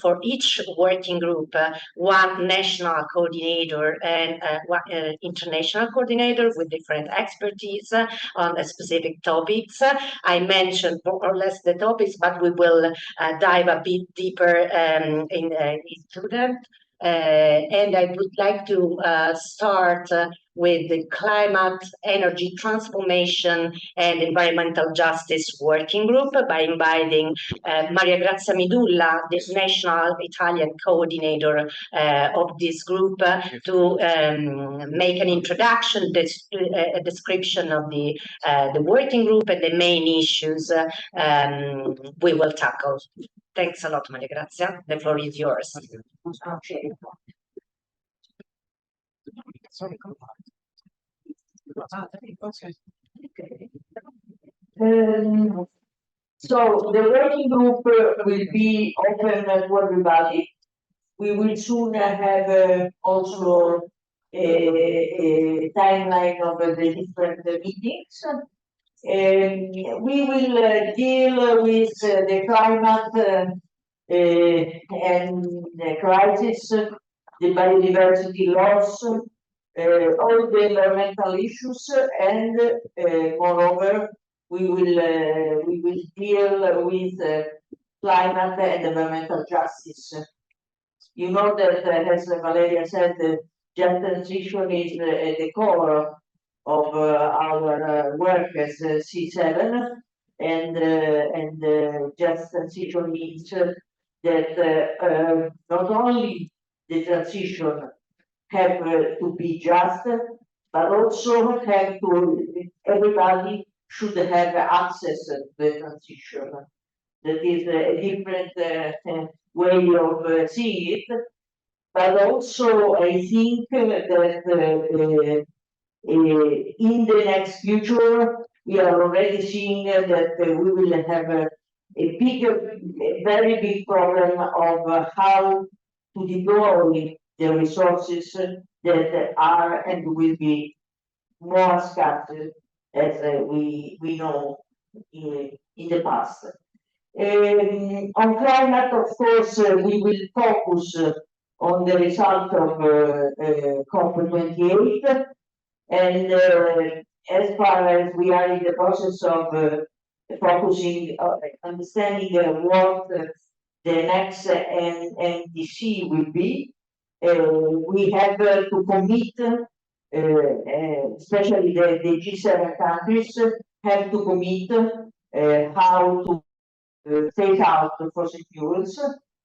C: for each working group one national coordinator and one international coordinator with different expertise on specific topics. I mentioned more or less the topics, but we will dive a bit deeper into them. And I would like to start with the Climate, Energy Transformation and Environmental Justice Working Group by inviting Maria Grazia Midulla, the National Italian Coordinator of this group, to make an introduction, a description of the working group and the main issues we will tackle. Thanks a lot, Maria Grazia. The floor is yours.
J: So the working group will be open to everybody. We will soon have also a timeline of the different meetings. We will deal with the climate and the crisis, the biodiversity loss, all the environmental issues, and moreover, we will deal with climate and environmental justice. You know that, as Valeria said, just transition is at the core of our work as C7, and just transition means that not only the transition have to be just, but also have to, everybody should have access to the transition. That is a different way of seeing it, but also I think that in the next future, we are already seeing that we will have a very big problem of how to deploy the resources that are and will be more scarce as we know in the past. On climate, of course, we will focus on the result of COP28, and as far as we are in the process of focusing, understanding what the next NDC will be, we have to commit, especially the G7 countries have to commit how to phase out fossil fuels,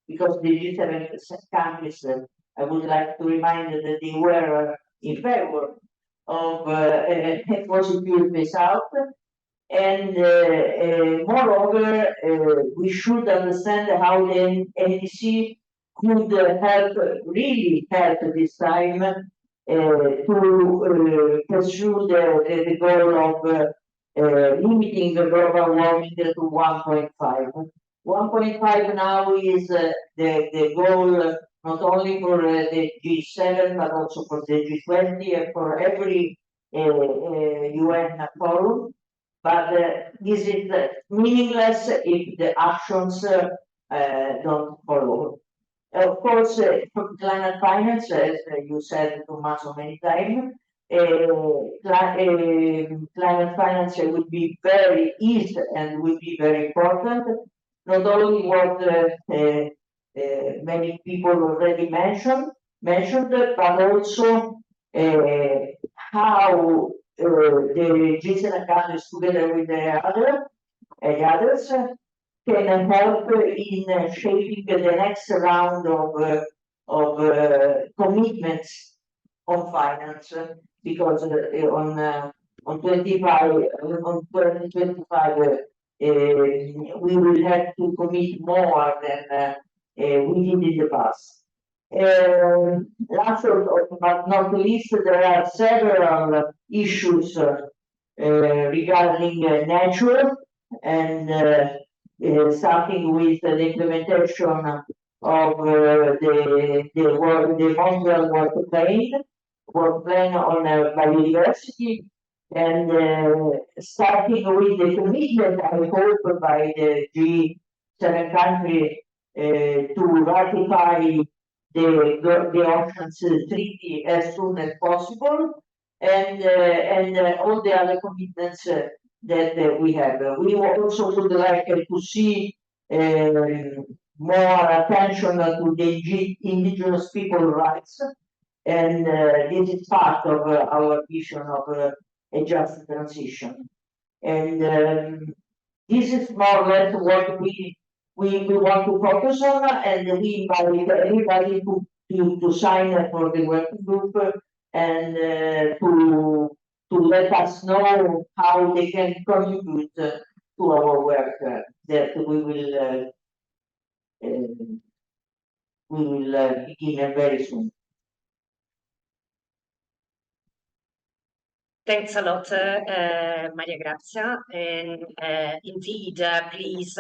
J: because the G7 countries, I would like to remind that they were in favor of fossil fuel phase out. And moreover, we should understand how the NDC could help, really help this time to pursue the goal of limiting the global warming to 1.5. 1.5 now is the goal not only for the G7 but also for the G20 and for every UN forum. But this is meaningless if the actions don't follow. Of course, for climate finance, as you said, Tommaso, many times, climate finance will be and will be very important. Not only what many people already mentioned, but also how the G7 countries, together with the others, can help in shaping the next round of commitments on finance, because on 2025 we will have to commit more than we did in the past. Last but not least, there are several issues regarding nature, and starting with the implementation of the Montreal Work Plan on biodiversity, and starting with the commitment, I hope, by the G7 country to ratify the Oceans Treaty as soon as possible, and all the other commitments that we have. We also would like to see the more attention to the indigenous people rights. And this is part of our vision of a just transition. And this is more or less what we want to focus on, and we invite everybody to sign up for the working group and to let us know how they can contribute to our work that we will begin very soon.
C: Thanks a lot, Maria Grazia. And indeed, please,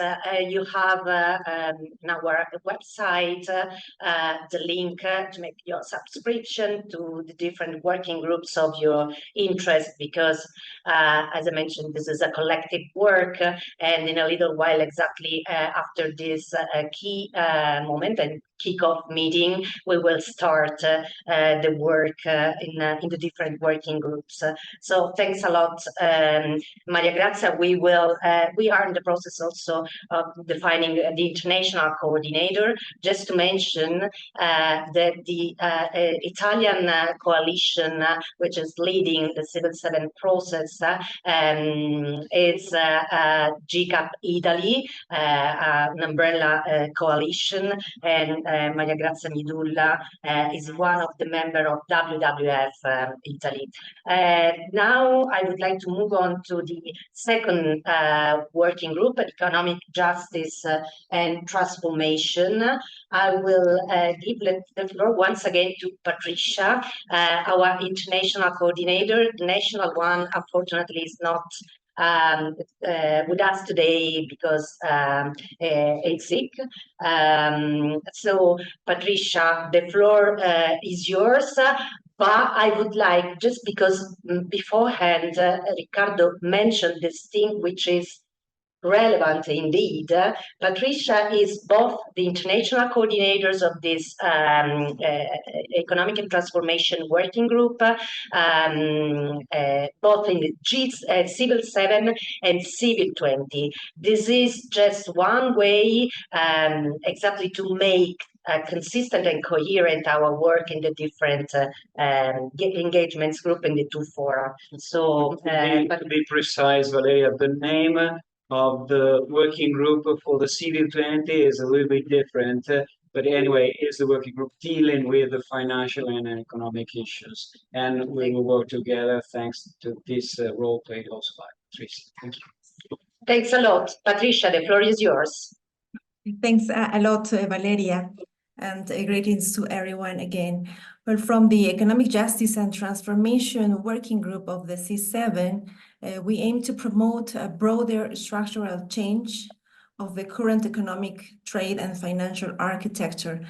C: you have on our website the link to make your subscription to the different working groups of your interest, because, as I mentioned, this is a collective work. And in a little while, exactly after this key moment and kickoff meeting, we will start the work in the different working groups. So thanks a lot, Maria Grazia. We are in the process also of defining the international coordinator. Just to mention that the Italian coalition, which is leading the Civil 7 process, is GCAP Italy, an umbrella coalition, and Maria Grazia Midulla is one of the members of WWF Italy. Now I would like to move on to the second working group, Economic Justice and Transformation. I will give the floor once again to Patricia, our international coordinator. The national one, unfortunately, is not with us today because it's sick. So Patricia, the floor is yours. But I would like, just because beforehand, Riccardo mentioned this thing, which is relevant indeed. Patricia is both the international coordinators of this Economic and Transformation Working Group, both in the Civil 7 and Civil 20. This is just one way exactly to make consistent and coherent our work in the different engagements group in the two fora. So
A: to be precise, Valeria, the name of the working group for the Civil 20 is a little bit different, but anyway, it's the working group dealing with the financial and economic issues, and we will work together thanks to this role played also by Patricia. Thank you.
C: Thanks a lot, Patricia. The floor is yours.
E: Thanks a lot, Valeria, and greetings to everyone again. Well, from the Economic Justice and Transformation Working Group of the C7, we aim to promote a broader structural change of the current economic, trade, and financial architecture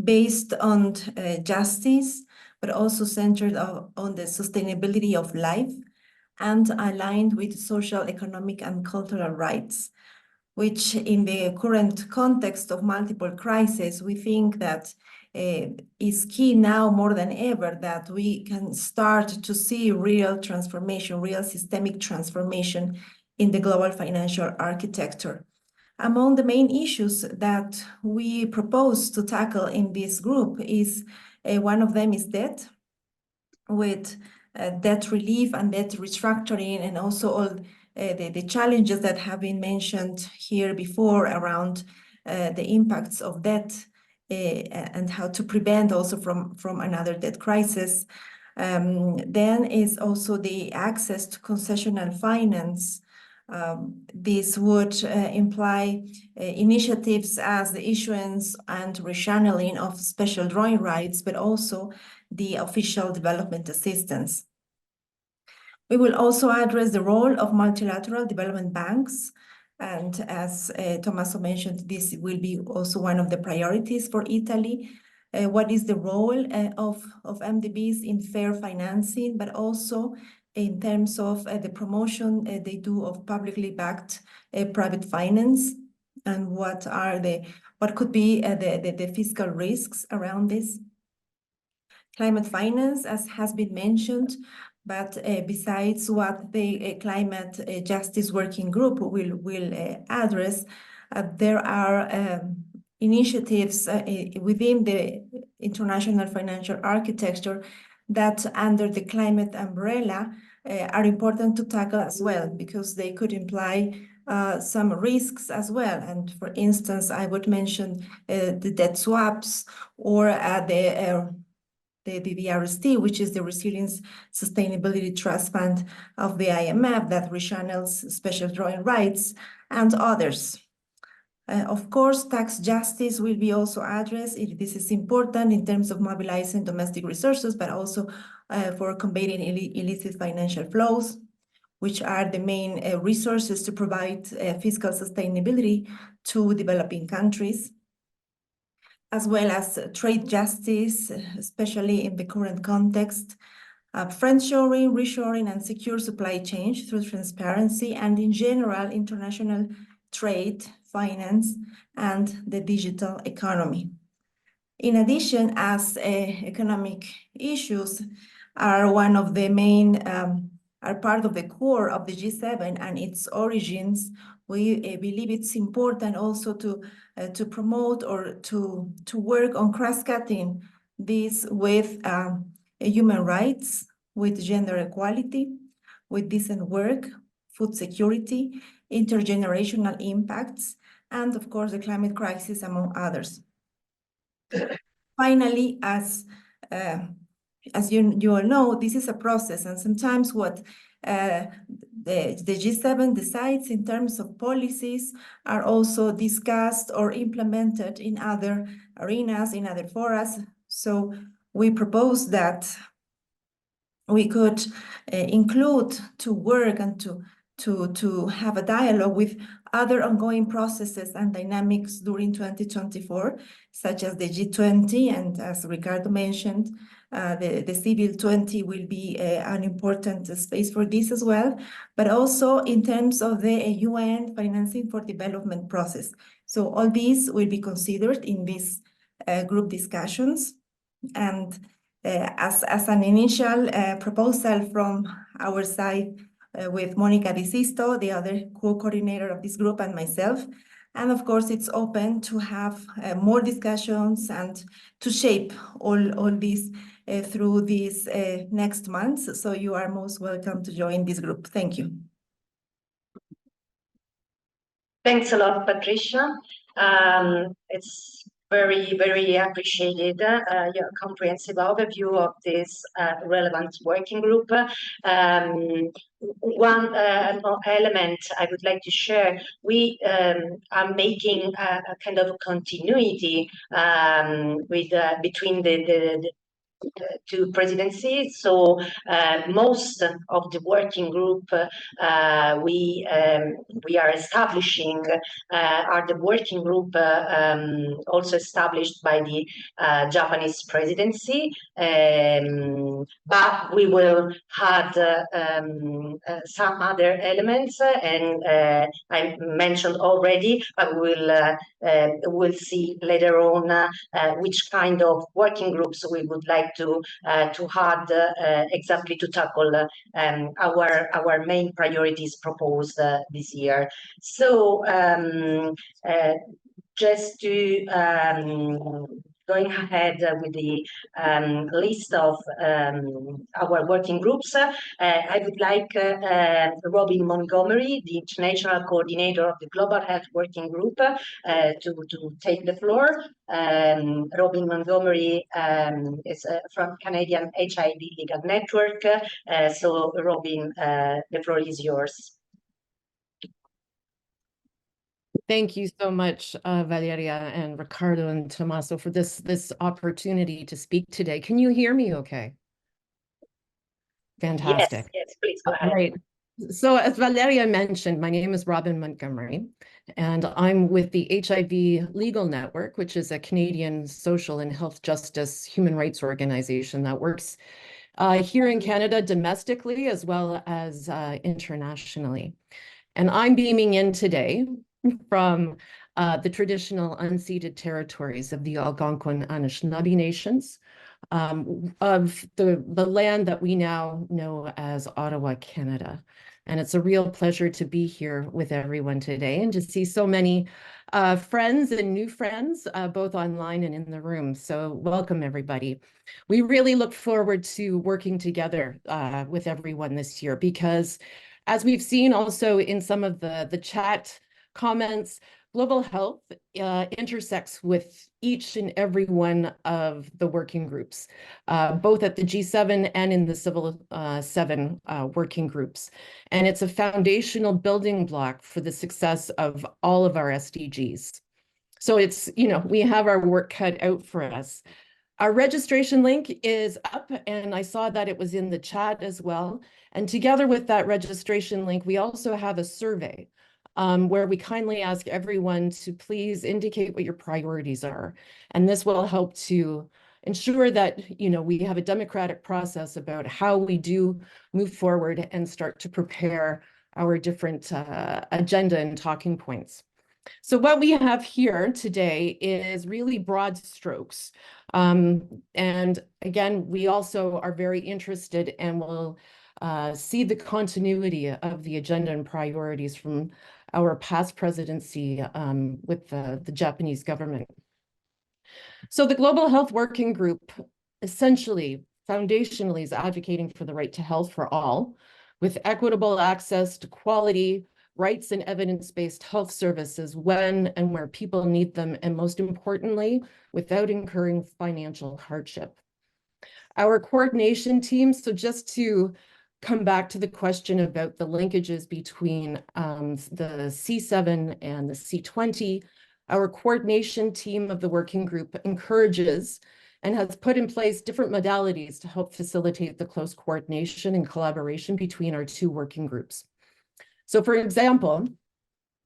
E: based on justice, but also centered on the sustainability of life and aligned with social, economic, and cultural rights, which in the current context of multiple crises, we think that is key now more than ever, that we can start to see real transformation, real systemic transformation in the global financial architecture. Among the main issues that we propose to tackle in this group is one of them is debt, with debt relief and debt restructuring, and also all the challenges that have been mentioned here before around the impacts of debt and how to prevent also from another debt crisis. Then is also the access to concessional finance. This would imply initiatives as the issuance and rechanneling of special drawing rights, but also the official development assistance. We will also address the role of multilateral development banks. And as Tommaso mentioned, this will be also one of the priorities for Italy. What is the role of MDBs in fair financing, but also in terms of the promotion they do of publicly backed private finance, and what could be the fiscal risks around this. Climate finance, as has been mentioned, but besides what the Climate Justice Working Group will address, there are initiatives within the international financial architecture that under the climate umbrella are important to tackle as well, because they could imply some risks as well. And for instance, I would mention the debt swaps or the RST, which is the Resilience Sustainability Trust Fund of the IMF that rechannels special drawing rights and others. Of course, tax justice will be also addressed. This is important in terms of mobilizing domestic resources, but also for combating illicit financial flows, which are the main resources to provide fiscal sustainability to developing countries, as well as trade justice, especially in the current context, friendshoring, reshoring, and secure supply chains through transparency, and in general, international trade, finance, and the digital economy. In addition, as economic issues are one of the main, are part of the core of the G7 and its origins, we believe it's important also to promote or to work on cross-cutting this with human rights, with gender equality, with decent work, food security, intergenerational impacts, and of course the climate crisis, among others. Finally, as you all know, this is a process, and sometimes what the G7 decides in terms of policies are also discussed or implemented in other arenas, in other forums. So we propose that we could include to work and to have a dialogue with other ongoing processes and dynamics during 2024, such as the G20, and as Ricardo mentioned, the Civil 20 will be an important space for this as well, but also in terms of the UN financing for development process. So all these will be considered in these group discussions. And as an initial proposal from our side, with Monica Di Sisto, the other co-coordinator of this group, and myself. And of course, it's open to have more discussions and to shape all these through these next months. So you are most welcome to join this group. Thank you.
C: Thanks a lot, Patricia. It's very appreciated your comprehensive overview of this relevant working group. One element I would like to share, we are making a kind of continuity with between the two presidencies. So most of the working group we are establishing are the working group also established by the Japanese presidency, but we will add some other elements, and I mentioned already, but we'll see later on which kind of working groups we would like to add exactly to tackle our main priorities proposed this year. So just to going ahead with the list of our working groups, I would like Robin Montgomery, the International Coordinator of the Global Health Working Group, to take the floor. Robin Montgomery is from Canadian HIV Legal Network. So Robin, the floor is yours.
K: Thank you so much, Valeria and Ricardo and Tommaso, for this opportunity to speak today. Can you hear me okay? Fantastic.
C: Yes, please go ahead.
K: Right. So as Valeria mentioned, my name is Robin Montgomery, and I'm with the HIV Legal Network, which is a Canadian social and health justice human rights organization that works here in Canada domestically as well as internationally. And I'm beaming in today from the traditional unceded territories of the Algonquin Anishinaabe nations, of the land that we now know as Ottawa, Canada. And it's a real pleasure to be here with everyone today and to see so many friends and new friends, both online and in the room. So welcome, everybody. We really look forward to working together with everyone this year because, as we've seen also in some of the chat comments, global health intersects with each and every one of the working groups, both at the G7 and in the Civil 7 working groups. And it's a foundational building block for the success of all of our SDGs. So it's, we have our work cut out for us. Our registration link is up, and I saw that it was in the chat as well. And together with that registration link, we also have a survey where we kindly ask everyone to please indicate what your priorities are. And this will help to ensure that, we have a democratic process about how we do move forward and start to prepare our different agenda and talking points. So what we have here today is really broad strokes. And again, we also are very interested and will see the continuity of the agenda and priorities from our past presidency with the Japanese government. So the Global Health Working Group essentially, foundationally, is advocating for the right to health for all, with equitable access to quality, rights and evidence-based health services when and where people need them, and most importantly, without incurring financial hardship. Our coordination team, so just to come back to the question about the linkages between the C7 and the C20, our coordination team of the working group encourages and has put in place different modalities to help facilitate the close coordination and collaboration between our two working groups. So for example,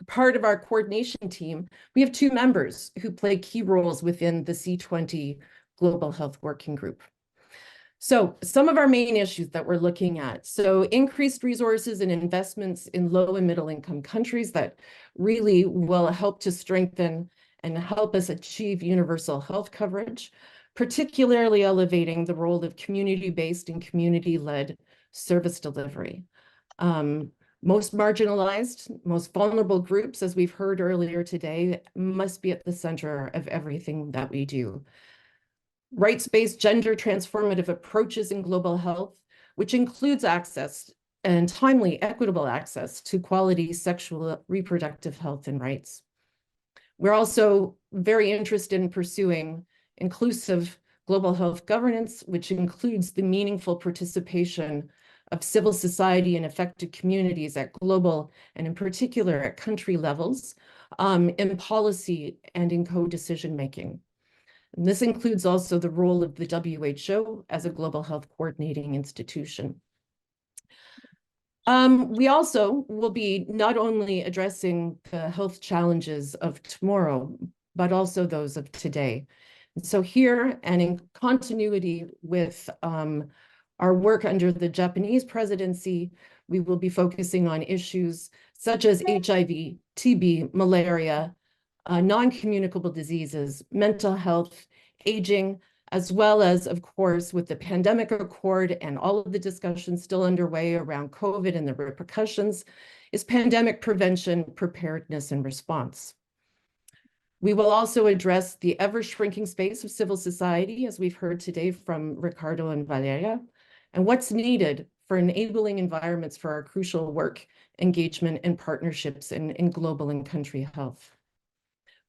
K: part of our coordination team, we have 2 members who play key roles within the C20 Global Health Working Group. So some of our main issues that we're looking at, so increased resources and investments in low and middle income countries that really will help to strengthen and help us achieve universal health coverage, particularly elevating the role of community-based and community-led service delivery. Most marginalized, most vulnerable groups, as we've heard earlier today, must be at the center of everything that we do. Rights-based gender transformative approaches in global health, which includes access and timely, equitable access to quality sexual reproductive health and rights. We're also very interested in pursuing inclusive global health governance, which includes the meaningful participation of civil society and affected communities at global and in particular at country levels in policy and in co-decision making. And this includes also the role of the WHO as a global health coordinating institution. We also will be not only addressing the health challenges of tomorrow, but also those of today. And so here, and in continuity with our work under the Japanese presidency, we will be focusing on issues such as HIV, TB, malaria, non-communicable diseases, mental health, aging, as well as, of course, with the pandemic accord and all of the discussions still underway around COVID and the repercussions, is pandemic prevention, preparedness, and response. We will also address the ever-shrinking space of civil society, as we've heard today from Ricardo and Valeria, and what's needed for enabling environments for our crucial work, engagement, and partnerships in global and country health.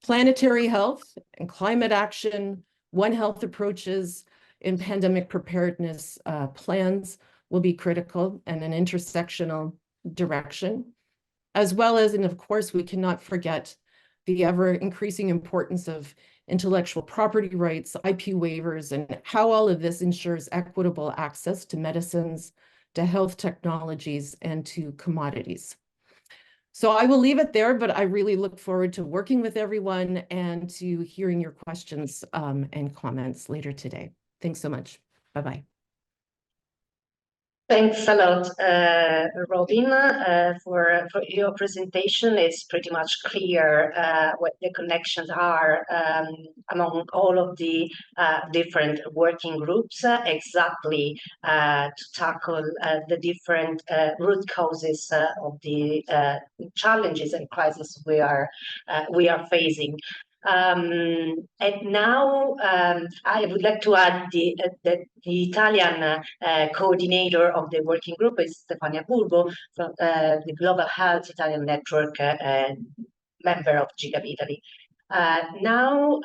K: Planetary health and climate action, One Health approaches in pandemic preparedness plans will be critical and an intersectional direction, as well as, and of course, we cannot forget the ever increasing importance of intellectual property rights, IP waivers, and how all of this ensures equitable access to medicines, to health technologies, and to commodities. So I will leave it there, but I really look forward to working with everyone and to hearing your questions and comments later today. Thanks so much. Bye-bye.
C: Thanks a lot, Robin, for your presentation. It's pretty much clear what the connections are among all of the different working groups, exactly to tackle the different root causes of the challenges and crises we are facing. And now I would like to add that the Italian coordinator of the working group is Stefania Burgo from the Global Health Italian Network member of GCAP Italy. Now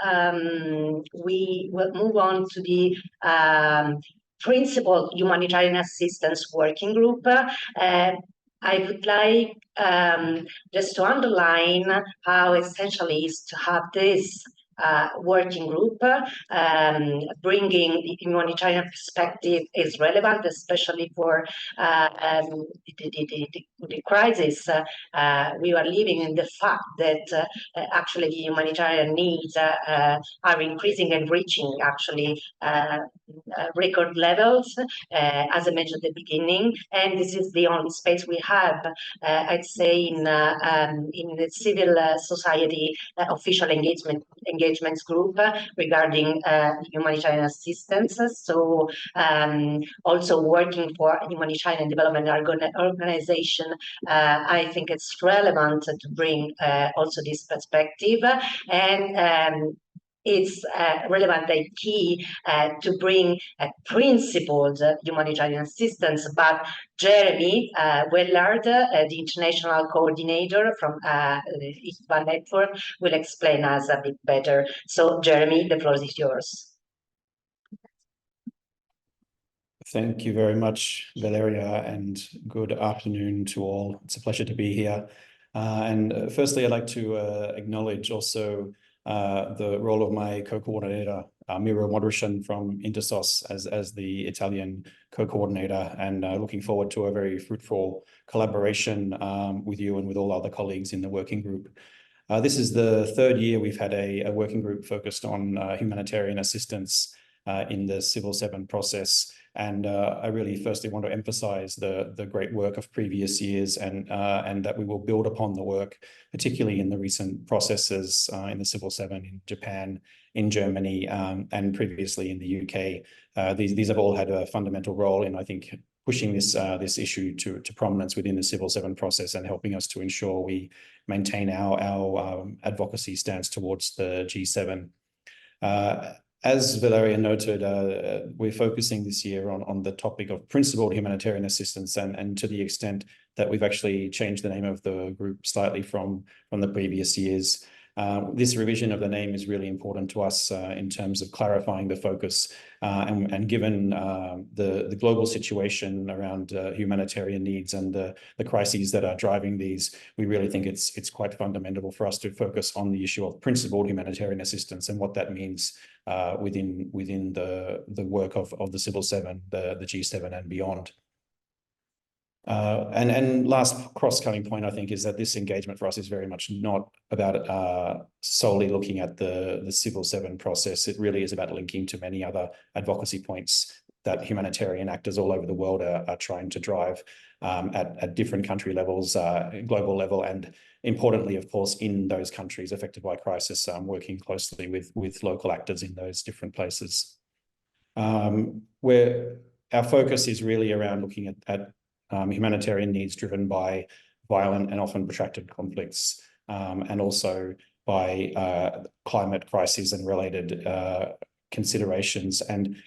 C: we will move on to the Principal Humanitarian Assistance Working Group. I would like just to underline how essential it is to have this working group. Bringing the humanitarian perspective is relevant, especially for the crisis we are living in, the fact that actually the humanitarian needs are increasing and reaching actually record levels, as I mentioned at the beginning, and this is the only space we have, I'd say, in the civil society official engagements group regarding humanitarian assistance. So also working for humanitarian development organization, I think it's relevant to bring also this perspective, and it's relevant and key to bring principled humanitarian assistance. But Jeremy Willard, the international coordinator from the ISBA network, will explain us a bit better. So Jeremy, the floor is yours.
L: Thank you very much, Valeria, and good afternoon to all. It's a pleasure to be here. And firstly, I'd like to acknowledge also the role of my co-coordinator, Miro Modrician from Intersos as the Italian co-coordinator, and looking forward to a very fruitful collaboration with you and with all other colleagues in the working group. This is the third year we've had a working group focused on humanitarian assistance in the Civil 7 process. And I really firstly want to emphasize the great work of previous years, and that we will build upon the work, particularly in the recent processes in the Civil 7 in Japan, in Germany, and previously in the UK. These have all had a fundamental role in, I think, pushing this issue to prominence within the Civil 7 process and helping us to ensure we maintain our advocacy stance towards the G7. As Valeria noted, we're focusing this year on the topic of principled humanitarian assistance, and to the extent that we've actually changed the name of the group slightly from the previous years. This revision of the name is really important to us in terms of clarifying the focus, and given the global situation around humanitarian needs and the crises that are driving these, we really think it's quite fundamental for us to focus on the issue of principled humanitarian assistance and what that means within the work of the Civil 7, the G7 and beyond. And last cross-cutting point, I think, is that this engagement for us is very much not about solely looking at the Civil 7 process. It really is about linking to many other advocacy points that humanitarian actors all over the world are trying to drive at different country levels, global level, and importantly, of course, in those countries affected by crisis, working closely with local actors in those different places. Where our focus is really around looking at humanitarian needs driven by violent and often protracted conflicts, and also by climate crises and related considerations. And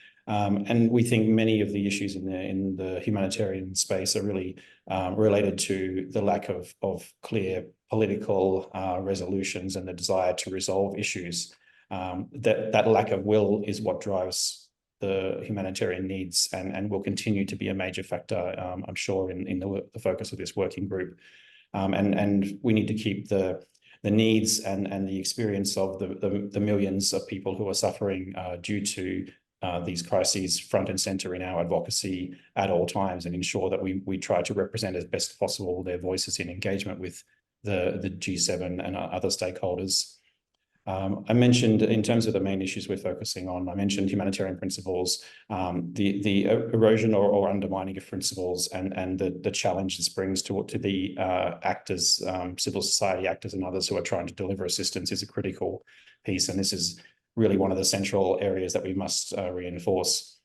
L: we think many of the issues in the humanitarian space are really related to the lack of clear political resolutions and the desire to resolve issues. That lack of will is what drives the humanitarian needs, and will continue to be a major factor, I'm sure, in the focus of this working group. And we need to keep the needs and the experience of the millions of people who are suffering due to these crises front and center in our advocacy at all times, and ensure that we try to represent as best possible their voices in engagement with the G7 and other stakeholders. I mentioned in terms of the main issues we're focusing on, I mentioned humanitarian principles, the erosion or undermining of principles, and the challenge this brings to the actors, civil society actors and others who are trying to deliver assistance is a critical piece. And this is really one of the central areas that we must reinforce.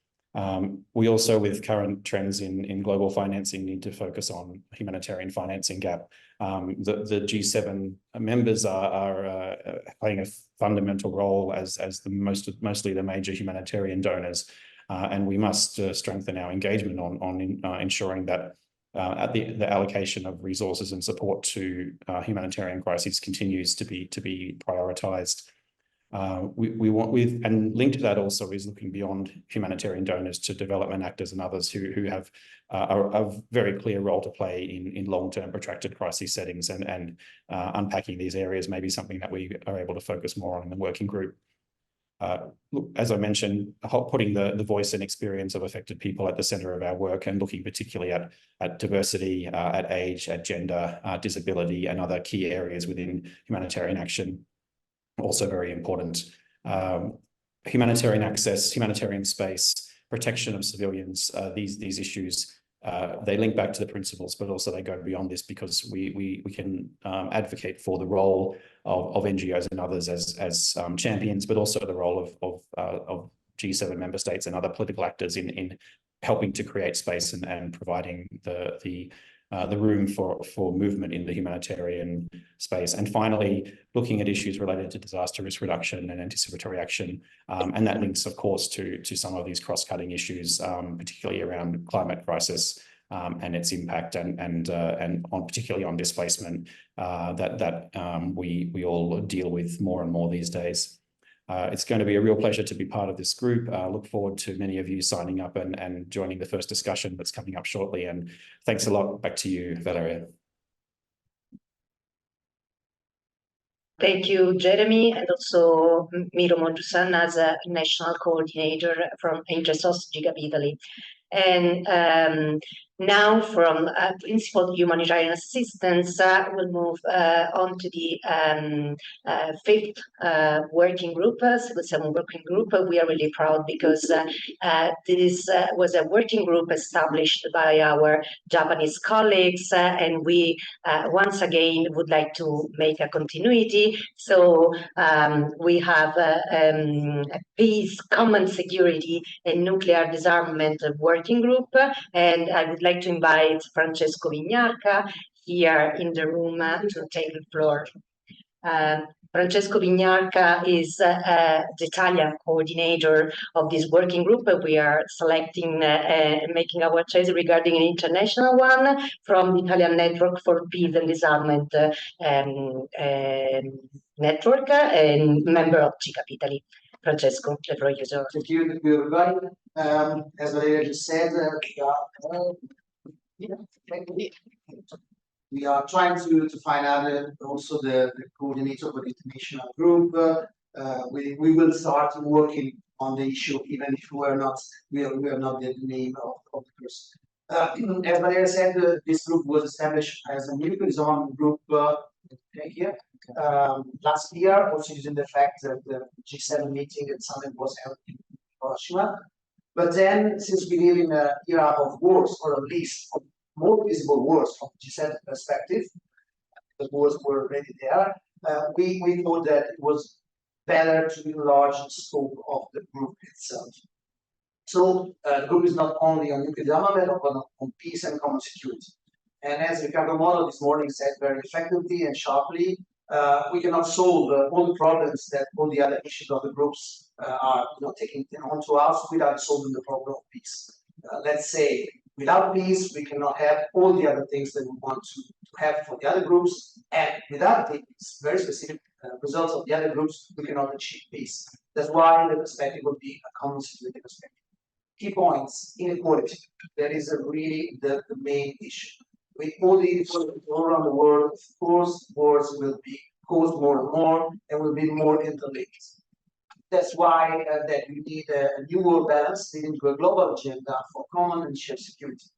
L: We also, with current trends in global financing, need to focus on humanitarian financing gap. The G7 members are playing a fundamental role as mostly the major humanitarian donors, and we must strengthen our engagement on ensuring that the allocation of resources and support to humanitarian crises continues to be prioritized. And linked to that also is looking beyond humanitarian donors to development actors and others who have a very clear role to play in long-term protracted crisis settings, and unpacking these areas may be something that we are able to focus more on in the working group. Look, as I mentioned, putting the voice and experience of affected people at the center of our work, and looking particularly at diversity, at age, at gender, disability, and other key areas within humanitarian action. Also very important. Humanitarian access, humanitarian space, protection of civilians, these issues, they link back to the principles, but also they go beyond this, because we can advocate for the role of NGOs and others as champions, but also the role of G7 member states and other political actors in helping to create space and providing the room for movement in the humanitarian space. And finally, looking at issues related to disaster risk reduction and anticipatory action, and that links, of course, to some of these cross-cutting issues, particularly around climate crisis and its impact, and particularly on displacement that we all deal with more and more these days. It's going to be a real pleasure to be part of this group. Look forward to many of you signing up and joining the first discussion that's coming up shortly. And thanks a lot. Back to you, Valeria.
C: Thank you, Jeremy, and also Miro Monjusan as a national coordinator from Intresos Gigabit. And now from principled humanitarian assistance, we'll move on to the fifth working group, Civil 7 working group. We are really proud because this was a working group established by our Japanese colleagues, and we once again would like to make a continuity. So we have a peace, common security, and nuclear disarmament working group, and I would like to invite Francesco Vignarca here in the room to take the floor. Francesco Vignarca is the Italian coordinator of this working group. We are selecting and making our choice regarding an international one from the Italian Network for Peace and Disarmament network, and member of Gigabit. Francesco, the floor is yours.
M: Thank you, everybody. As Valeria just said, we are trying to find out also the coordinator for the international group. We will start working on the issue, even if we are not the name of the person. As Valeria said, this group was established as a nuclear zone group here last year, also using the fact that the G7 meeting and summit was held in Hiroshima. But then, since we live in an era of wars, or at least more visible wars from G7 perspective, the wars were already there, we thought that it was better to enlarge the scope of the group itself. So the group is not only on nuclear disarmament, but on peace and common security. And as Riccardo Moro this morning said very effectively and sharply, we cannot solve all the problems that all the other issues of the groups are taking onto us without solving the problem of peace. Let's say, without peace, we cannot have all the other things that we want to have for the other groups, and without the very specific results of the other groups, we cannot achieve peace. That's why the perspective would be a common security perspective. Key points: inequality. That is really the main issue. With all the inequality all around the world, of course, wars will be caused more and more, and will be more interlinked. That's why that we need a new world balance leading to a global agenda for common and shared security.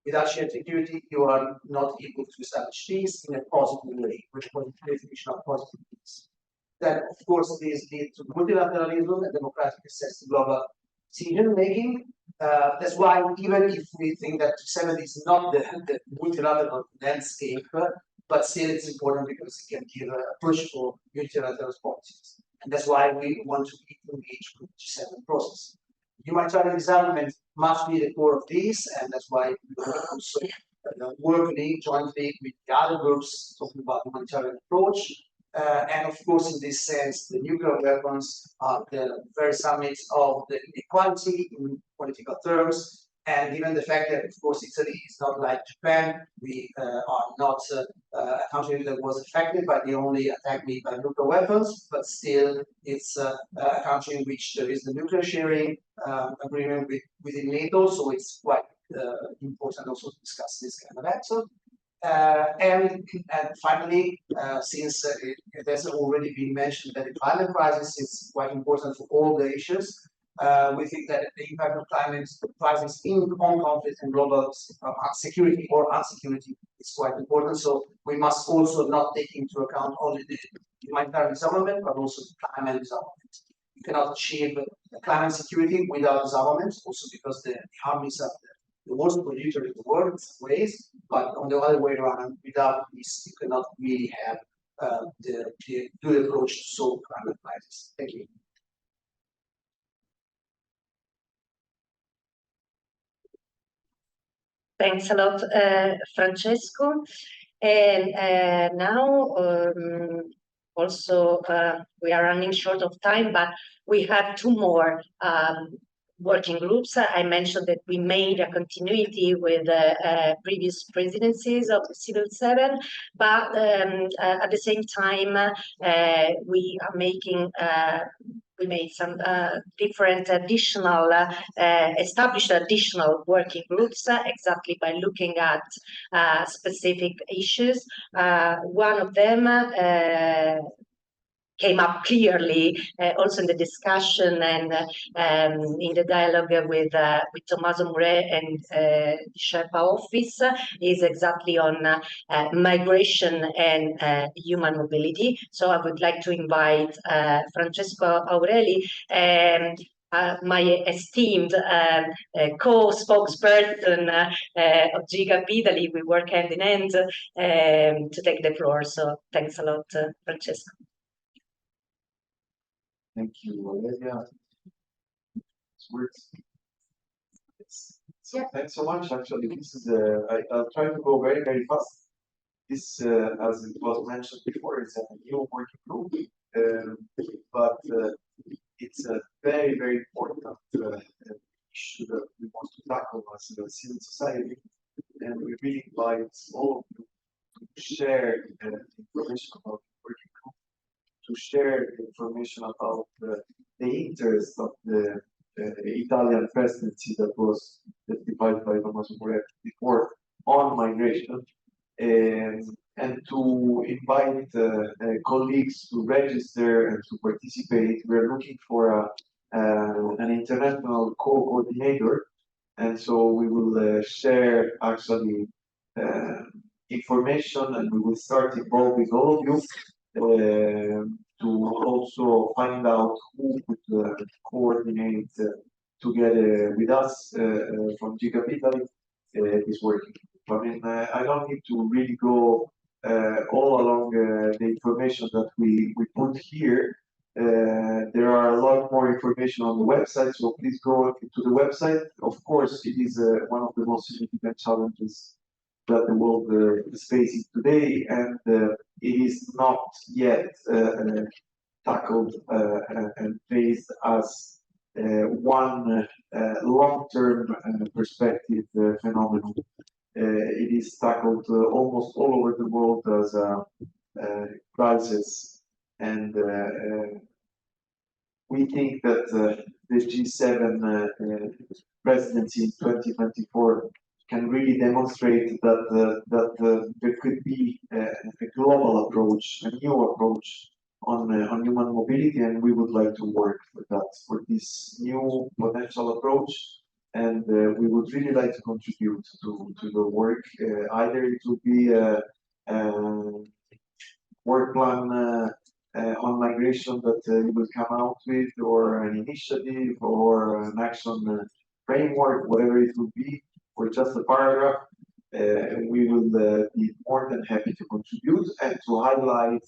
M: Without shared security, you are not able to establish peace in a positive way, which was the definition of positive peace. then of course this leads to multilateralism and democratic access to global decision making. That's why even if we think that G7 is not the multilateral landscape, but still it's important because it can give a push for multilateral policies. And that's why we want to be engaged with the G7 process. Humanitarian development must be the core of this, and that's why we will also work jointly with the other groups talking about humanitarian approach. And of course, in this sense, the nuclear weapons are the very summit of the inequality in political terms. And given the fact that, of course, Italy is not like Japan, we are not a country that was affected by the only attack made by nuclear weapons, but still it's a country in which there is the nuclear sharing agreement within NATO, so it's quite important also to discuss this kind of episode. And finally, since it has already been mentioned that the climate crisis is quite important for all the issues, we think that the impact of climate crisis on conflict and global security or insecurity is quite important. So we must also not take into account only the humanitarian development, but also the climate development. You cannot achieve climate security without disarmament, also because the armies are the worst polluter in the world in some ways, but on the other way around, without this, you cannot really have the good approach to solve climate crisis. Thank you.
C: Thanks a lot, Francesco. And now also we are running short of time, but we have two more working groups. I mentioned that we made a continuity with previous presidencies of the Civil 7, but at the same time, we are making we made some different additional, established additional working groups exactly by looking at specific issues. One of them came up clearly also in the discussion and in the dialogue with Tommaso Mure and the Sherpa office is exactly on migration and human mobility. So I would like to invite Francesco Aureli, my esteemed co-spokesperson of GCAP Italy. We work hand in hand to take the floor. So thanks a lot, Francesco.
I: Thank you, Valeria. So thanks so much. Actually, this is I'll try to go very, very fast. This, as it was mentioned before, is a new working group, but it's a very, very important issue that we want to tackle as a civil society, and we really invite all of you to share information about the working group, to share information about the interest of the Italian presidency that was testified by Tommaso Mure before on migration, and to invite colleagues to register and to participate. We're looking for an international co-coordinator, and so we will share actually information, and we will start involving all of you to also find out who would coordinate together with us from GCAP Italy this working. I mean, I don't need to really go all along the information that we put here. There are a lot more information on the website, so please go to the website. Of course, it is one of the most significant challenges that the world is facing today, and it is not yet tackled and faced as one long-term perspective phenomenon. It is tackled almost all over the world as a crisis, and we think that the G7 presidency in 2024 can really demonstrate that there could be a global approach, a new approach on human mobility, and we would like to work for this new potential approach. And we would really like to contribute to the work. Either it will be a work plan on migration that you will come out with, or an initiative, or an action framework, whatever it will be, or just a paragraph, we will be more than happy to contribute and to highlight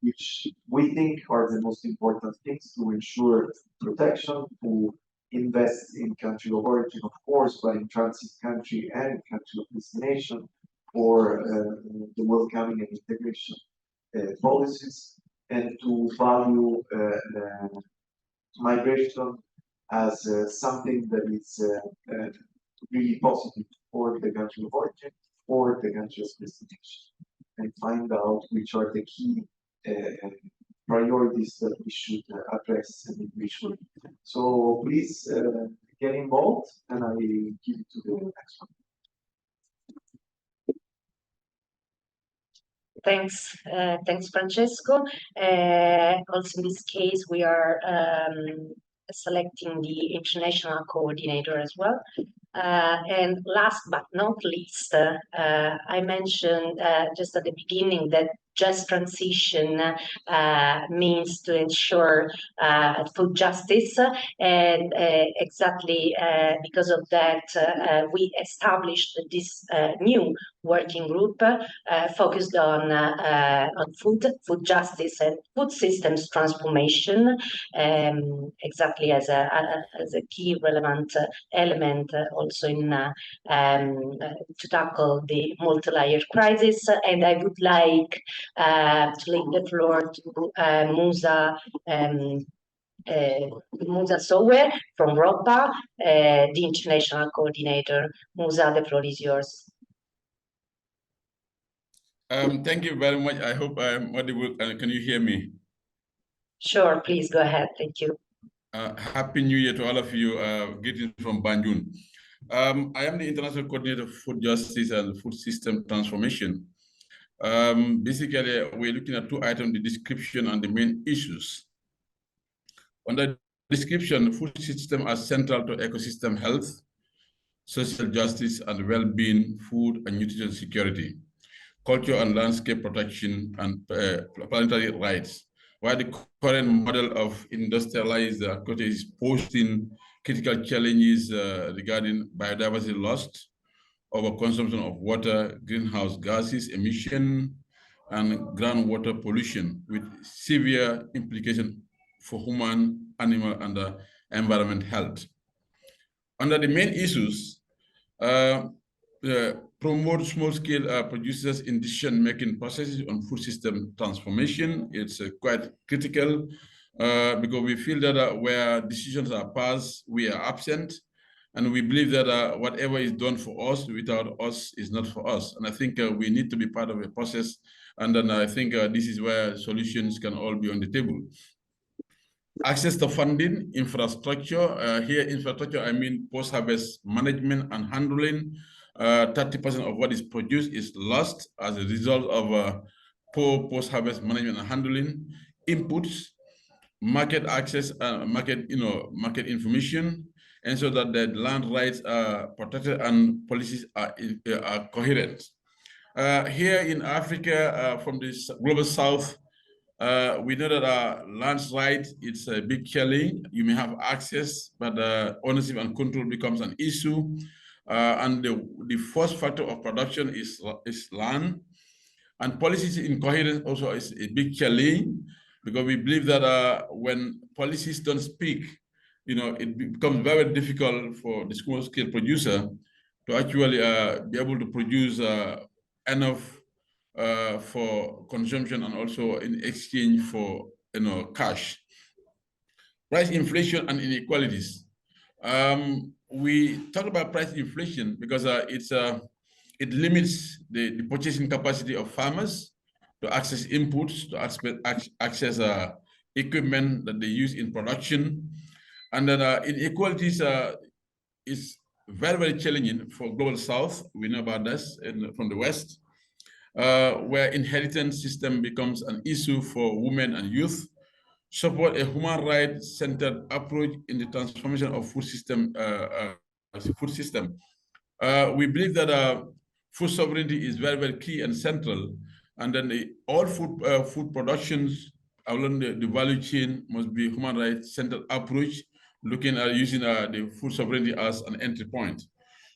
I: which we think are the most important things to ensure protection, to invest in country of origin, of course, but in transit country and country of destination for the welcoming and integration policies, and to value migration as something that is really positive for the country of origin, for the country of destination, and find out which are the key priorities that we should address and we should. So please get involved, and I give it to the next one.
C: Thanks, thanks, Francesco. Also, in this case, we are selecting the international coordinator as well. And last but not least, I mentioned just at the beginning that just transition means to ensure food justice, and exactly because of that, we established this new working group focused on food justice and food systems transformation, exactly as a key relevant element also in to tackle the multi-layered crisis. And I would like to leave the floor to Musa Sowe from ROPA, the international coordinator. Musa, the floor is yours.
N: Thank you very much. I hope I'm audible. Can you hear me?
C: Sure, please go ahead. Thank you.
N: Happy New Year to all of you. Greetings from Banjul. I am the International Coordinator for Food Justice and Food System Transformation. Basically, we're looking at two items, the description and the main issues. On the description, food system are central to ecosystem health, social justice, and well-being, food and nutrition security, culture and landscape protection, and planetary rights. While the current model of industrialized agriculture is posing critical challenges regarding biodiversity loss, overconsumption of water, greenhouse gases emission, and groundwater pollution, with severe implications for human, animal, and environment health. Under the main issues, promote small-scale producers in decision-making processes on food system transformation. It's quite critical because we feel that where decisions are passed, we are absent, and we believe that whatever is done for us, without us, is not for us. And I think we need to be part of a process, and then I think this is where solutions can all be on the table. Access to funding, infrastructure. Here, infrastructure, I mean post-harvest management and handling. 30% of what is produced is lost as a result of poor post-harvest management and handling. Inputs, market access, market information, and so that the land rights are protected and policies are coherent. Here in Africa, from this global south, we know that land's right, it's a big challenge. You may have access, but ownership and control becomes an issue. And the first factor of production is land. And policies incoherence also is a big challenge, because we believe that when policies don't speak, it becomes very difficult for the small-scale producer to actually be able to produce enough for consumption and also in exchange for cash. Price inflation and inequalities. We talk about price inflation because it limits the purchasing capacity of farmers to access inputs, to access equipment that they use in production. And then inequalities is very, very challenging for Global South. We know about this from the West, where inheritance system becomes an issue for women and youth. Support a human rights-centered approach in the transformation of food system. We believe that food sovereignty is very, very key and central And then all food productions along the value chain must be human rights centered approach, looking at using the food sovereignty as an entry point.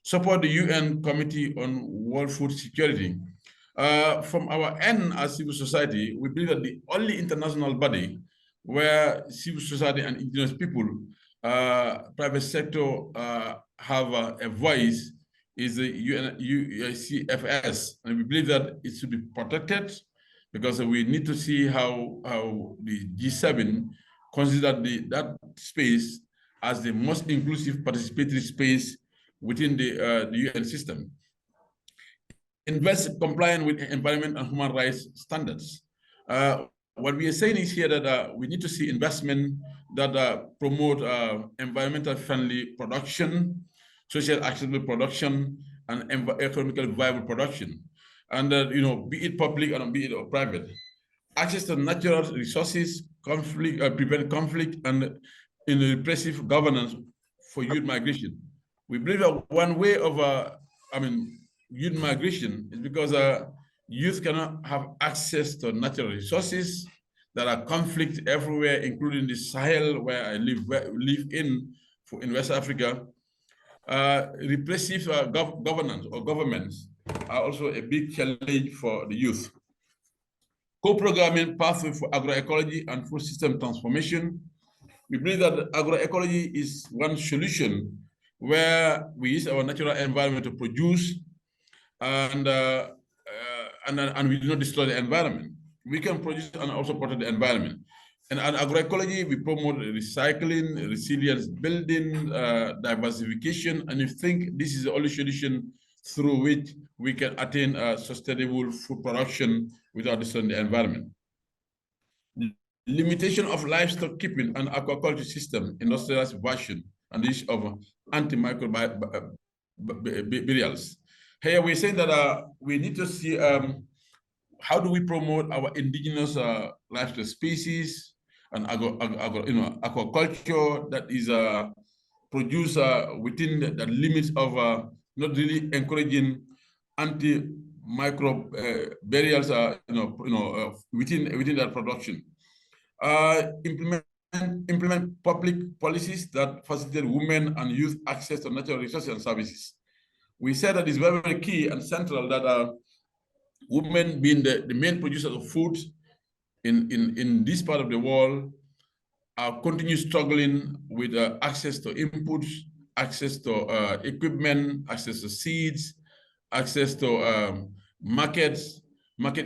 N: Support the UN Committee on World Food Security. From our end as civil society, we believe that the only international body where civil society and indigenous people, private sector have a voice is the UNCFS, and we believe that it should be protected because we need to see how the G7 consider that space as the most inclusive participatory space within the UN system. Invest compliant with environment and human rights standards. What we are saying is here that we need to see investment that promote environmental friendly production, social acceptable production, and economically viable production. And be it public and be it private. Access to natural resources, prevent conflict, and in repressive governance for youth migration. We believe that one way of youth migration is because youth cannot have access to natural resources. There are conflicts everywhere, including the Sahel, where I live in West Africa. Repressive governance or governments are also a big challenge for the youth. Co-programming pathway for agroecology and food system transformation. We believe that agroecology is one solution where we use our natural environment to produce and we do not destroy the environment. We can produce and also protect the environment. And in agroecology, we promote recycling, resilience building, diversification, and we think this is the only solution through which we can attain sustainable food production without destroying the environment. Limitation of livestock keeping and aquaculture system, industrialized version, and the issue of antimicrobials. Here we're saying that we need to see how do we promote our indigenous livestock species and aquaculture that is produced within the limits of not really encouraging antimicrobials within that production. Implement public policies that facilitate women and youth access to natural resources and services. We said that it's very, very key and central that women being the main producers of food in this part of the world continue struggling with access to inputs, access to equipment, access to seeds, access to market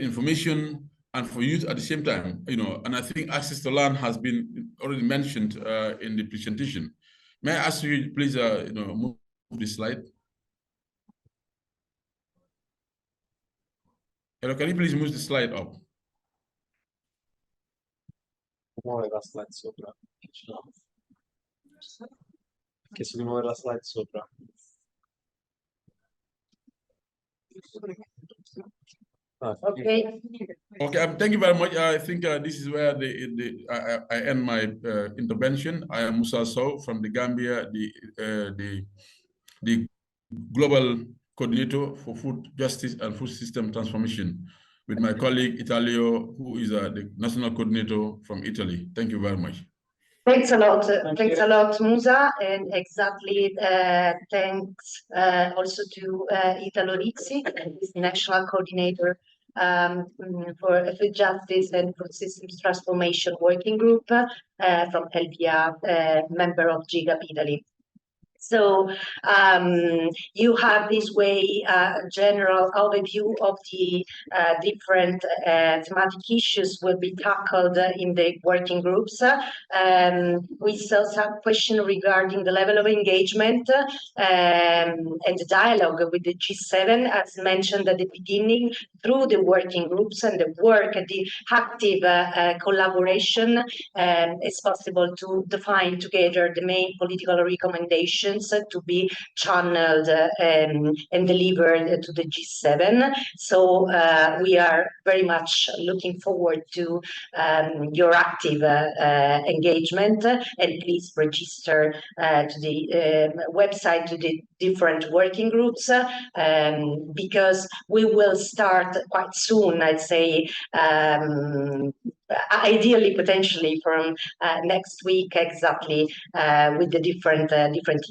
N: information, and for youth at the same time, and I think access to land has been already mentioned in the presentation. May I ask you, please, move this slide? Hello, can you please move the slide up?
B: Muove la slide sopra. Chiesto di muovere la slide sopra.
C: Okay.
N: Okay, thank you very much. I think this is where I end my intervention. I am Musa Sow from the Gambia, the global coordinator for food justice and food system transformation, with my colleague Italio, who is the national coordinator from Italy. Thank you very much.
C: Thanks a lot. Thanks a lot, Musa, and exactly thanks also to Italo Rizzi, the national coordinator for food justice and food systems transformation working group from Helvia, member of GIGAP Italy. So you have this way general overview of the different thematic issues will be tackled in the working groups. We saw some question regarding the level of engagement and the dialogue with the G7, as mentioned at the beginning, through the working groups and the work, the active collaboration, it's possible to define together the main political recommendations recommendations to be channeled and delivered to the G7. So we are very much looking forward to your active engagement, and please register to the website, to the different working groups, because we will start quite soon, I'd say, ideally, potentially from next week exactly, with the different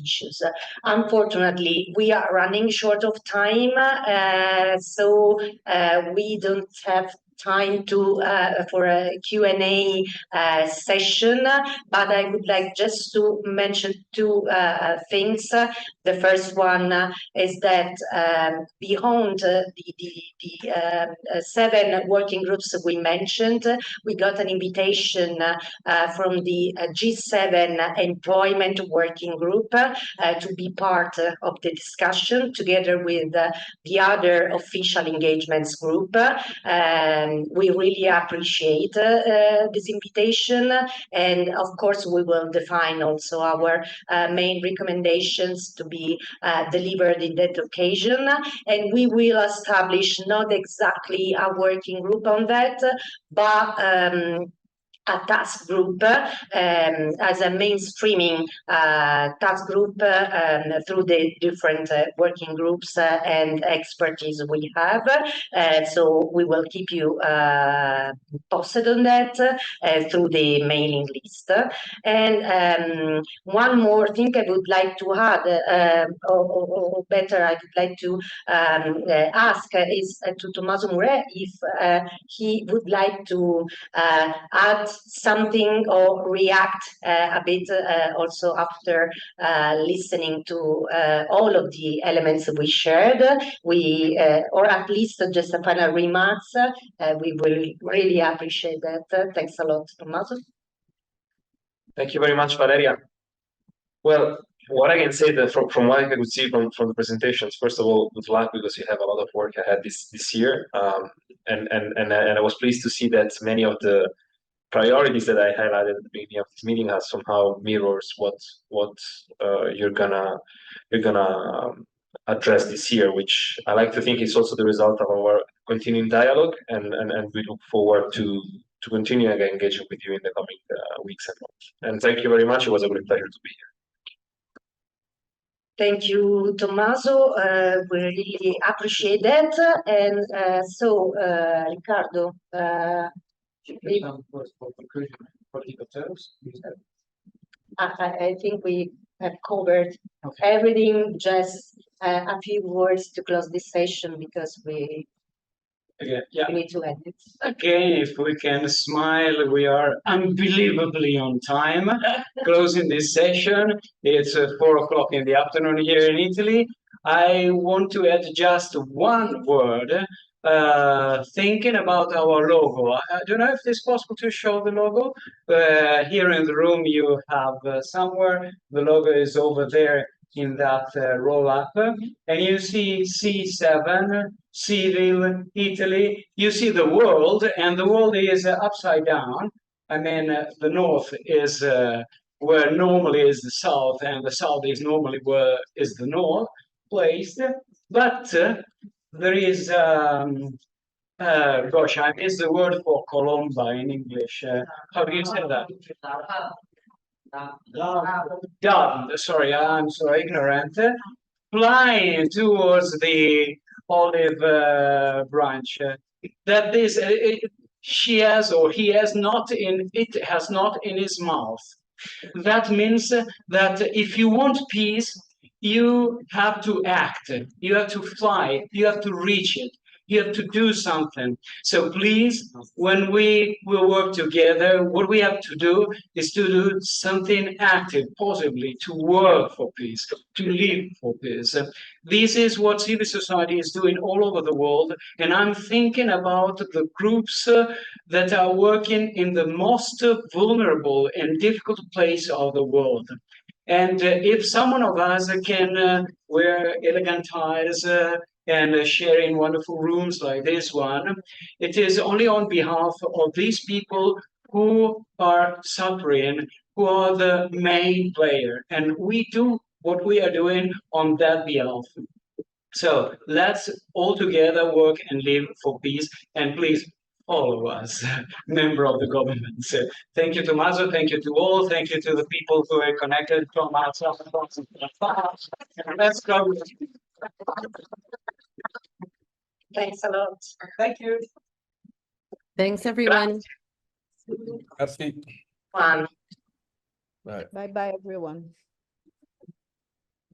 C: issues. Unfortunately, we are running short of time, so we don't have time to for a Q&A session, but I would like just to mention two things. The first one is that beyond the 7 working groups we mentioned, we got an invitation from the G7 Employment Working Group to be part of the discussion together with the other official engagements group. We really appreciate this invitation, and of course we will define also our main recommendations to be delivered in that occasion, and we will establish not exactly a working group on that, but a task group as a mainstreaming task group through the different working groups and expertise we have. So we will keep you posted on that through the mailing list. And one more thing I would like to add, or better, I would like to ask is to Tommaso Mure if he would like to add something or react a bit also after listening to all of the elements we shared. We or at least just a final remarks. We will really appreciate that. Thanks a lot, Tommaso.
B: Thank you very much, Valeria. Well, what I can say that from what I could see from the presentations, first of all, good luck, because you have a lot of work ahead this year. And I was pleased to see that many of the priorities that I highlighted at the beginning of this meeting has somehow mirrors what you're gonna address this year, which I like to think is also the result of our continuing dialogue, and we look forward to continue engaging with you in the coming weeks and months. And thank you very much. It was a great pleasure to be here.
C: Thank you, Tommaso. We really appreciate that. And so, Riccardo, I think we have covered everything. Just a few words to close this session, because we need to end it.
A: Okay, if we can smile, we are unbelievably on time closing this session. It's 4 o'clock in the afternoon here in Italy. I want to add just one word. Thinking about our logo. I don't know if it's possible to show the logo. Here in the room you have somewhere, the logo is over there in that roll up, and you see C7, Civil, Italy. You see the world, and the world is upside down. I mean, the north is where normally is the south, and the south is normally where is the north placed. But there is, gosh, I missed the word for Colomba in English. How do you say that? Dove. Sorry, I'm so ignorant. Flying towards the olive branch. That is, she has or he has not in it has not in his mouth. That means that if you want peace, you have to act, you have to fly, you have to reach it, you have to do something. So please, when we will work together, what we have to do is to do something active, possibly to work for peace, to live for peace. This is what civil society is doing all over the world, and I'm thinking about the groups that are working in the most vulnerable and difficult place of the world. And if someone of us can wear elegant ties and share in wonderful rooms like this one, it is only on behalf of these people who are suffering, who are the main player. And we do what we are doing on that behalf. So let's all together work and live for peace, and please follow us, member of the government. So thank you, Tommaso. Thank you to all. Thank you to the people who are connected from outside. Let's go.
C: Thanks a lot.
A: Thank you.
K: Thanks, everyone.
F: Merci.
C: Bye.
F: Bye.
O: Bye bye, everyone.